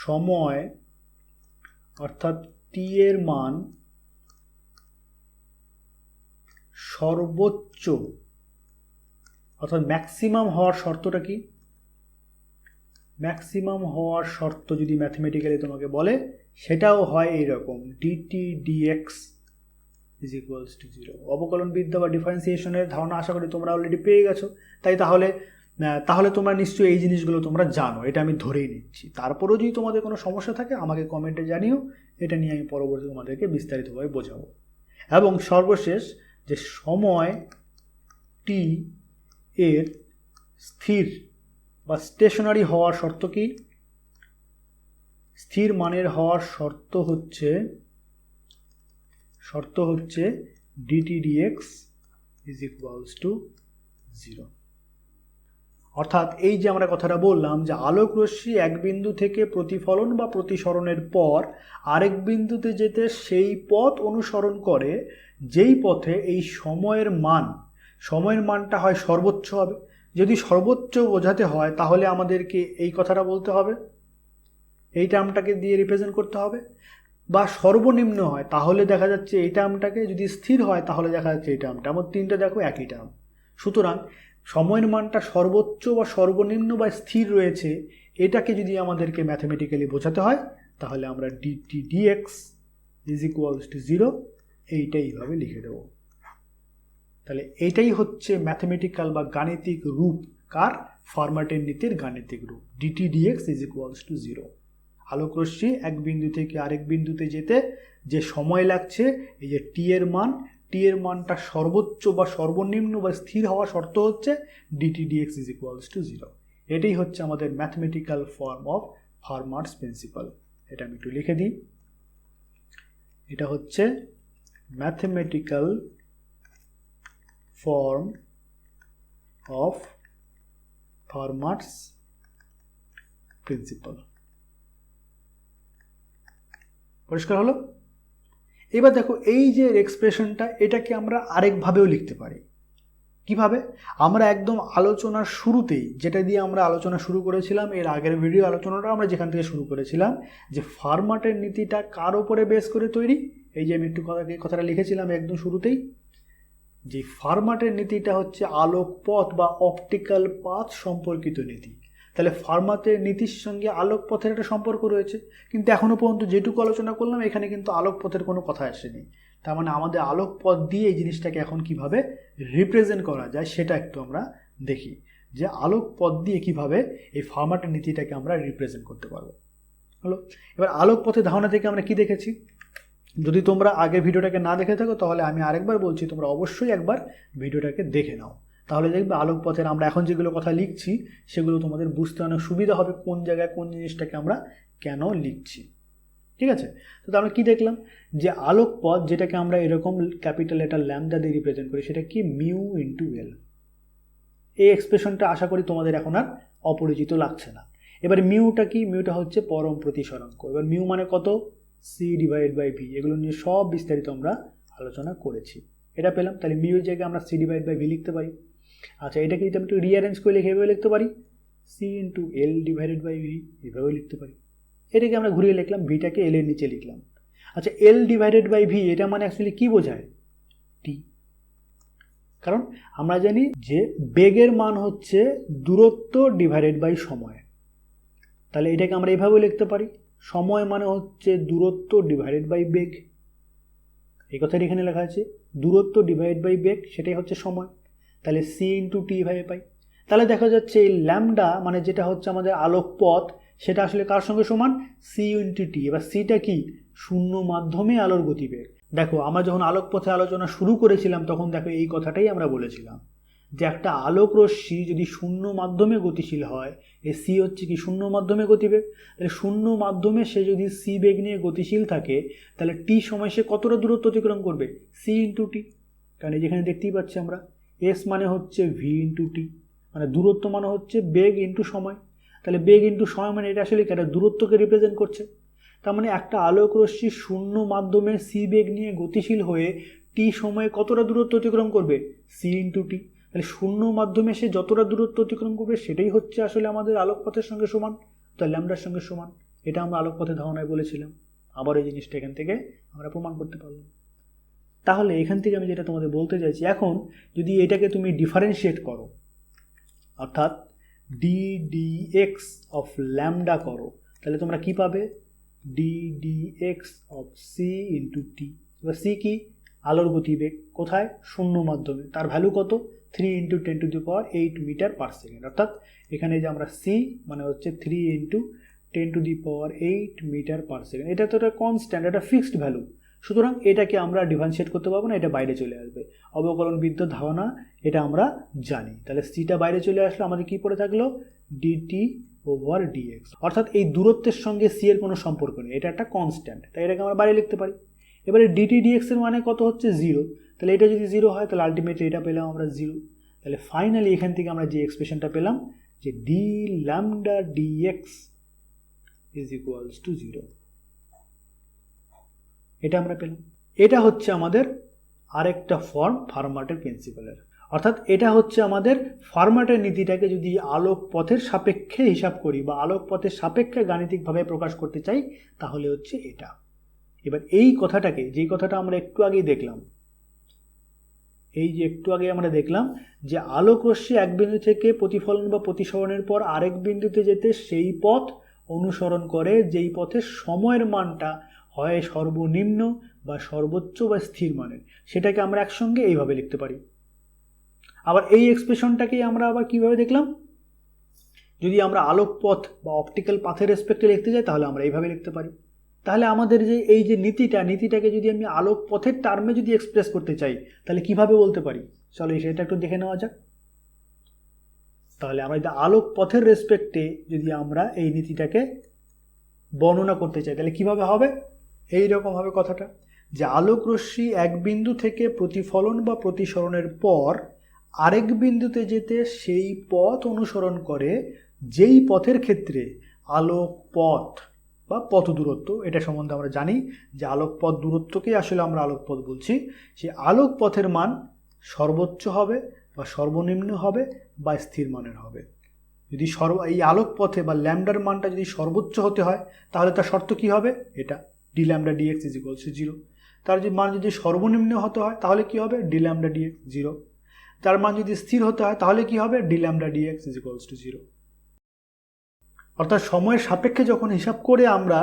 সময় অর্থাৎ টি এর মান সর্বোচ্চ অর্থাৎ ম্যাক্সিমাম হওয়ার শর্তটা কি? ম্যাক্সিমাম হওয়ার শর্ত যদি ম্যাথমেটিক্যালি তোমাকে বলে, সেটাও হয় এইরকম, dt dx is equals to 0। অবকলন বিদ্যা বা ডিফারেন্সিয়েশনের ধারণা আশা করি তোমরা অলরেডি পেয়ে গেছো, তাই তাহলে তোমরা নিশ্চয়ই এই জিনিসগুলো তোমরা জানো, এটা আমি ধরেই নিচ্ছি। তারপরেও যদি তোমাদের কোনো সমস্যা থাকে আমাকে কমেন্টে জানিও, এটা নিয়ে আমি পরবর্তী তোমাদেরকে বিস্তারিতভাবে বোঝাবো। এবং সর্বশেষ যে সময় টি এর স্থির বা স্টেশনারি হওয়ার শর্ত কি? স্থির মানের হওয়ার শর্ত হচ্ছে dt dx is equals to 0। অর্থাৎ এই যে আমরা কথাটা বললাম যে আলোক রশ্মি এক বিন্দু থেকে প্রতিফলন বা প্রতিসরণের পর আরেক বিন্দুতে যেতে সেই পথ অনুসরণ করে, যেই পথে এই সময়ের মানটা হয় সর্বোচ্চ হবে। যদি সর্বোচ্চ বোঝাতে হয় তাহলে আমাদেরকে এই কথাটা বলতে হবে এই টার্মটাকে দিয়ে রিপ্রেজেন্ট করতে হবে, বা সর্বনিম্ন হয় তাহলে দেখা যাচ্ছে এই টার্মটাকে, যদি স্থির হয় তাহলে দেখা যাচ্ছে এই টার্মটা। আমার তিনটে দেখো একই টার্ম। সুতরাং সময়ের মানটা সর্বোচ্চ বা সর্বনিম্ন বা স্থির রয়েছে, এটাকে যদি আমাদেরকে ম্যাথমেটিক্যালি বোঝাতে হয় তাহলে আমরা dt dx is equals to 0 এইটাই এইভাবে লিখে দেবো। তাহলে এইটাই হচ্ছে ম্যাথমেটিক্যাল বা গাণিতিক রূপ কার? ফার্মাটের নীতির গাণিতিক রূপ, dt dx is equals to 0। আলোকরশ্মি এক বিন্দু থেকে আরেক বিন্দুতে যেতে যে সময় লাগছে, এই যে টি এর মানটা সর্বোচ্চ বা সর্বনিম্ন বা স্থির হওয়া শর্ত হচ্ছে dt dx is equals to 0। এটাই হচ্ছে আমাদের mathematical form of Fermat's principle. এটা আমি একটু লিখে দিই। এটা হচ্ছে mathematical form of Fermat's principle. পরিষ্কার হলো? এবার দেখো এই যে এক্সপ্রেশনটা, এটাকে আমরা আরেকভাবেও লিখতে পারি। কিভাবে? আমরা একদম আলোচনার শুরুতেই যেটা দিয়ে আমরা আলোচনা শুরু করেছিলাম, এর আগের ভিডিও আলোচনাটা আমরা যেখান থেকে শুরু করেছিলাম, যে ফার্মাটের নীতিটা কার উপরে বেস করে তৈরি, এই যে আমি একটু কথাটা লিখেছিলাম একদম শুরুতেই, যে ফার্মাটের নীতিটা হচ্ছে আলোক পথ বা অপটিক্যাল পাথ সম্পর্কিত নীতি। তাহলে ফার্মাটের নীতির সঙ্গে আলোক পথের একটা সম্পর্ক রয়েছে, কিন্তু এখনো পর্যন্ত যেটুকু আলোচনা করলাম এখানে কিন্তু আলোক পথের কোনো কথা আসেনি। তার মানে আমাদের আলোক পথ দিয়ে এই জিনিসটাকে এখন কিভাবে রিপ্রেজেন্ট করা যায় সেটা একটু আমরা দেখি, যে আলোক পথ দিয়ে কিভাবে এই ফার্মাটের নীতিটাকে আমরা রিপ্রেজেন্ট করতে পারবো। হলো? এবার আলোক পথের ধারণা থেকে আমরা কি দেখেছি? যদি তোমরা আগের ভিডিওটাকে না দেখে থাকো তাহলে আমি আরেকবার বলছি, তোমরা অবশ্যই একবার ভিডিওটাকে দেখে নাও, তাহলে দেখবে আলোকপথের আমরা এখন যেগুলো কথা লিখছি সেগুলো তোমাদের বুঝতে অনেক সুবিধা হবে, কোন জায়গায় কোন জিনিসটাকে আমরা কেন লিখছি। ঠিক আছে? তো আমরা কি দেখলাম, যে আলোকপথ যেটাকে আমরা এরকম ক্যাপিটাল লেটার ল্যামডা দিয়ে রিপ্রেজেন্ট করি, সেটা কি মিউ ইন্টু এল। এই এক্সপ্রেশনটা আশা করি তোমাদের এখন আর অপরিচিত লাগছে না। এবার মিউটা কি? মিউটা হচ্ছে পরম প্রতিসরাঙ্ক। এবার মিউ মানে কত? C divide by V. এগুলো নিয়ে সব বিস্তারিত আমরা আলোচনা করেছি। এটা পেলাম। তাহলে মিউর জায়গায় আমরা সি ডিভাইড বাই ভি লিখতে পারি। আচ্ছা, এটাকে যদি আমি একটু রিঅ্যারেঞ্জ করে লিখে এভাবে লিখতে পারি, C into L divided by V, এভাবেও লিখতে পারি। এটাকে আমরা ঘুরিয়ে লিখলাম, ভিটাকে এল এর নিচে লিখলাম। আচ্ছা, এল ডিভাইডেড বাই ভি এটা মানে অ্যাকচুয়ালি কি বোঝায়? টি। কারণ আমরা জানি যে বেগের মান হচ্ছে দূরত্ব ডিভাইডেড বাই সময়। তাহলে এটাকে আমরা এইভাবে লিখতে পারি, সময় মানে হচ্ছে দূরত্ব ডিভাইডেড বাই বেগ। এই কথাটি এখানে লেখা আছে, দূরত্ব ডিভাইড বাই বেগ, সেটাই হচ্ছে সময়। তাহলে সি ইন্টু টি এভাবে পাই। তাহলে দেখা যাচ্ছে এই ল্যামডা মানে যেটা হচ্ছে আমাদের আলোক পথ, সেটা আসলে কার সঙ্গে সমান? C into T. এবার সিটা কি? শূন্য মাধ্যমে আলোর গতিবেগ। দেখো আমরা যখন আলোক পথে আলোচনা শুরু করেছিলাম তখন দেখো এই কথাটাই আমরা বলেছিলাম, যে একটা আলোক রশ্মি যদি শূন্য মাধ্যমে গতিশীল হয়, এই সি হচ্ছে কি? শূন্য মাধ্যমে গতিবেগ। তাহলে শূন্য মাধ্যমে সে যদি সি বেগ নিয়ে গতিশীল থাকে, তাহলে টি সময় সে কতটা দূরত্ব অতিক্রম করবে? সি ইন্টু টি। কারণ যেখানে দেখতেই পাচ্ছি আমরা এস মানে হচ্ছে ভি ইন্টু টি, মানে দূরত্ব মানে হচ্ছে বেগ ইন্টু সময়। তাহলে বেগ ইন্টু সময় মানে এটা আসলে একটা দূরত্বকে রিপ্রেজেন্ট করছে। তার মানে একটা আলোক রশ্মি শূন্য মাধ্যমে সি বেগ নিয়ে গতিশীল হয়ে টি সময়ে কতটা দূরত্ব অতিক্রম করবে? সি ইন্টু টি। তাহলে শূন্য মাধ্যমে সে যতটা দূরত্ব অতিক্রম করবে সেটাই হচ্ছে আসলে আমাদের আলোকপথের সঙ্গে সমান, তাই ল্যামডার সঙ্গে সমান। এটা আমরা আলোকপথের ধারণায় বলেছিলাম, আবার এই জিনিসটা এখান থেকে আমরা প্রমাণ করতে পারলাম। তাহলে এখান থেকে আমি যেটা তোমাদের বলতে চাইছি, এখন যদি এটাকে তুমি ডিফারেন্সিয়েট করো, অর্থাৎ D D X of lambda করো, তাহলে তোমরা কি পাবে? D D X of C into T. এবার সি কি? আলোর গতিবেগ। কোথায়? শূন্য মাধ্যমে। তার ভ্যালু কত? 3 ইন্টু 10⁸ মিটার পার সেকেন্ড। অর্থাৎ এখানে যে আমরা সি মানে হচ্ছে 3 ইন্টু 10⁸ মিটার পার সেকেন্ড। এটা তো একটা কনস্ট্যান্ট, এটা ফিক্সড ভ্যালু। সুতরাং এটাকে আমরা ডিফারেন্সিয়েট করতে পারবো না, এটা বাইরে চলে আসবে। অবকলন বিদ্যুৎ ধারণা এটা আমরা জানি। তাহলে সিটা বাইরে চলে আসলে আমাদের কি পড়ে থাকলো? Dt over dx. অর্থাৎ এই দূরত্বের সঙ্গে সি এর কোনো সম্পর্ক নেই, এটা একটা কনস্ট্যান্ট, তাই এটাকে আমরা বাইরে লিখতে পারি। এবারে ডিটি ডিএক্স এর মানে কত হচ্ছে? 0। তাহলে এটা যদি 0 হয় তাহলে আলটিমেটলি এটা পেলাম আমরা 0। তাহলে ফাইনালি এখান থেকে আমরা যে এক্সপ্রেশনটা পেলাম, যে d lambda dx is equals to 0, এটা আমরা পেলাম। এটা হচ্ছে আমাদের আরেকটা ফর্ম ফার্মাটের প্রিন্সিপালের। অর্থাৎ এটা হচ্ছে আমাদের ফার্মাটের নীতিটাকে যদি আলোক পথের সাপেক্ষে হিসাব করি বা আলোক পথের সাপেক্ষে গাণিতিকভাবে প্রকাশ করতে চাই তাহলে হচ্ছে এটা। এবার এই কথাটাকে, যেই কথাটা আমরা একটু আগেই দেখলাম, আমরা দেখলাম যে আলোক রশ্মি এক বিন্দু থেকে প্রতিফলন বা প্রতিসরণের পর আরেক বিন্দুতে যেতে সেই পথ অনুসরণ করে যেই পথের সময়ের মানটা হয় সর্বনিম্ন বা সর্বোচ্চ বা স্থির মানের, সেটাকে আমরা একসঙ্গে এইভাবে লিখতে পারি। আবার এই এক্সপ্রেশনটাকেই আমরা আবার কিভাবে দেখলাম, যদি আমরা আলোক পথ বা অপটিক্যাল পাথের রেসপেক্টে লিখতে যাই তাহলে আমরা এইভাবে লিখতে পারি। তাহলে আমাদের যে এই যে নীতিটাকে যদি আমি আলোক পথের টার্মে যদি এক্সপ্রেস করতে চাই তাহলে কিভাবে বলতে পারি, চলো সেটা একটু দেখে নেওয়া যাক। তাহলে আমরা যদি আলোক পথের রেসপেক্টে যদি আমরা এই নীতিটাকে বর্ণনা করতে চাই তাহলে কিভাবে হবে, এই রকম হবে কথাটা, যে আলোক রশ্মি এক বিন্দু থেকে প্রতিফলন বা প্রতিসরণের পর আরেক বিন্দুতে যেতে সেই পথ অনুসরণ করে যেই পথের ক্ষেত্রে আলোক পথ বা পথ দূরত্ব, এটা সম্বন্ধে আমরা জানি যে আলোক পথ দূরত্বকেই আসলে আমরা আলোক পথ বলছি, সেই আলোক পথের মান সর্বোচ্চ হবে বা সর্বনিম্ন হবে বা স্থির মানের হবে। যদি এই আলোক পথে বা ল্যামডার মানটা যদি সর্বোচ্চ হতে হয় তাহলে তার শর্ত কি হবে, এটা d lambda dx is equals to 0। তার যে মান যদি সর্বনিম্ন হতে হয় তাহলে কি হবে, ডি ল্যামডা ডিএক্স 0। তার মান যদি স্থির হতে হয় তাহলে কি হবে, d lambda dx is equals to 0। অর্থাৎ সময়ের সাপেক্ষে যখন হিসাব করে আমরা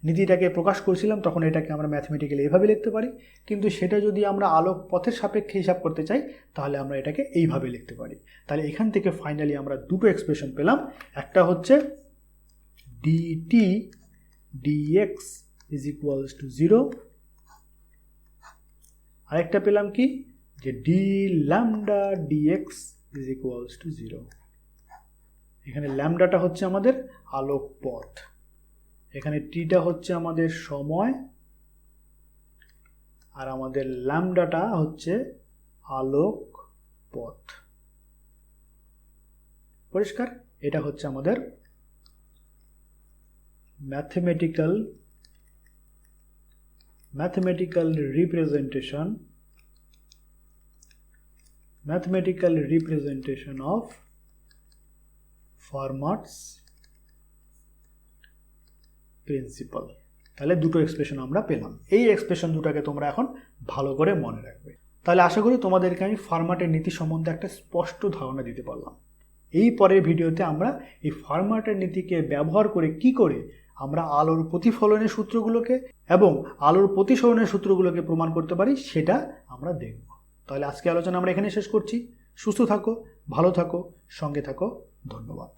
নীতিটাকে প্রকাশ করছিলাম তখন এটাকে আমরা ম্যাথমেটিক্যালি এইভাবে লিখতে পারি, কিন্তু সেটা যদি আমরা আলোক পথের সাপেক্ষে হিসাব করতে চাই তাহলে আমরা এটাকে এইভাবে লিখতে পারি। তাহলে এখান থেকে ফাইনালি আমরা দুটো এক্সপ্রেশন পেলাম, একটা হচ্ছে dt dx is equals to 0, আরেকটা পেলাম কি, যে d lambda dx is equals to 0। এখানে ল্যামডাটা হচ্ছে আমাদের আলোক পথ, এখানে টিটা হচ্ছে আমাদের সময়, আর আমাদের ল্যামডাটা হচ্ছে আলোক পথ। পরিষ্কার? এটা হচ্ছে আমাদের ম্যাথমেটিক্যাল রিপ্রেজেন্টেশন অফ ফার্মাটস প্রিন্সিপাল। তাহলে দুটো এক্সপ্রেশন আমরা পেলাম, এই এক্সপ্রেশন দুটাকে তোমরা এখন ভালো করে মনে রাখবে। তাহলে আশা করি তোমাদেরকে আমি ফার্মাটের নীতি সম্বন্ধে একটা স্পষ্ট ধারণা দিতে পারলাম। এই পরের ভিডিওতে আমরা এই ফার্মাটের নীতিকে ব্যবহার করে কি করে আমরা আলোর প্রতিফলনের সূত্রগুলোকে এবং আলোর প্রতিসরণের সূত্রগুলোকে প্রমাণ করতে পারি সেটা আমরা দেখব। তাহলে আজকে আলোচনা আমরা এখানে শেষ করছি। সুস্থ থাকো, ভালো থাকো, সঙ্গে থাকো। ধন্যবাদ।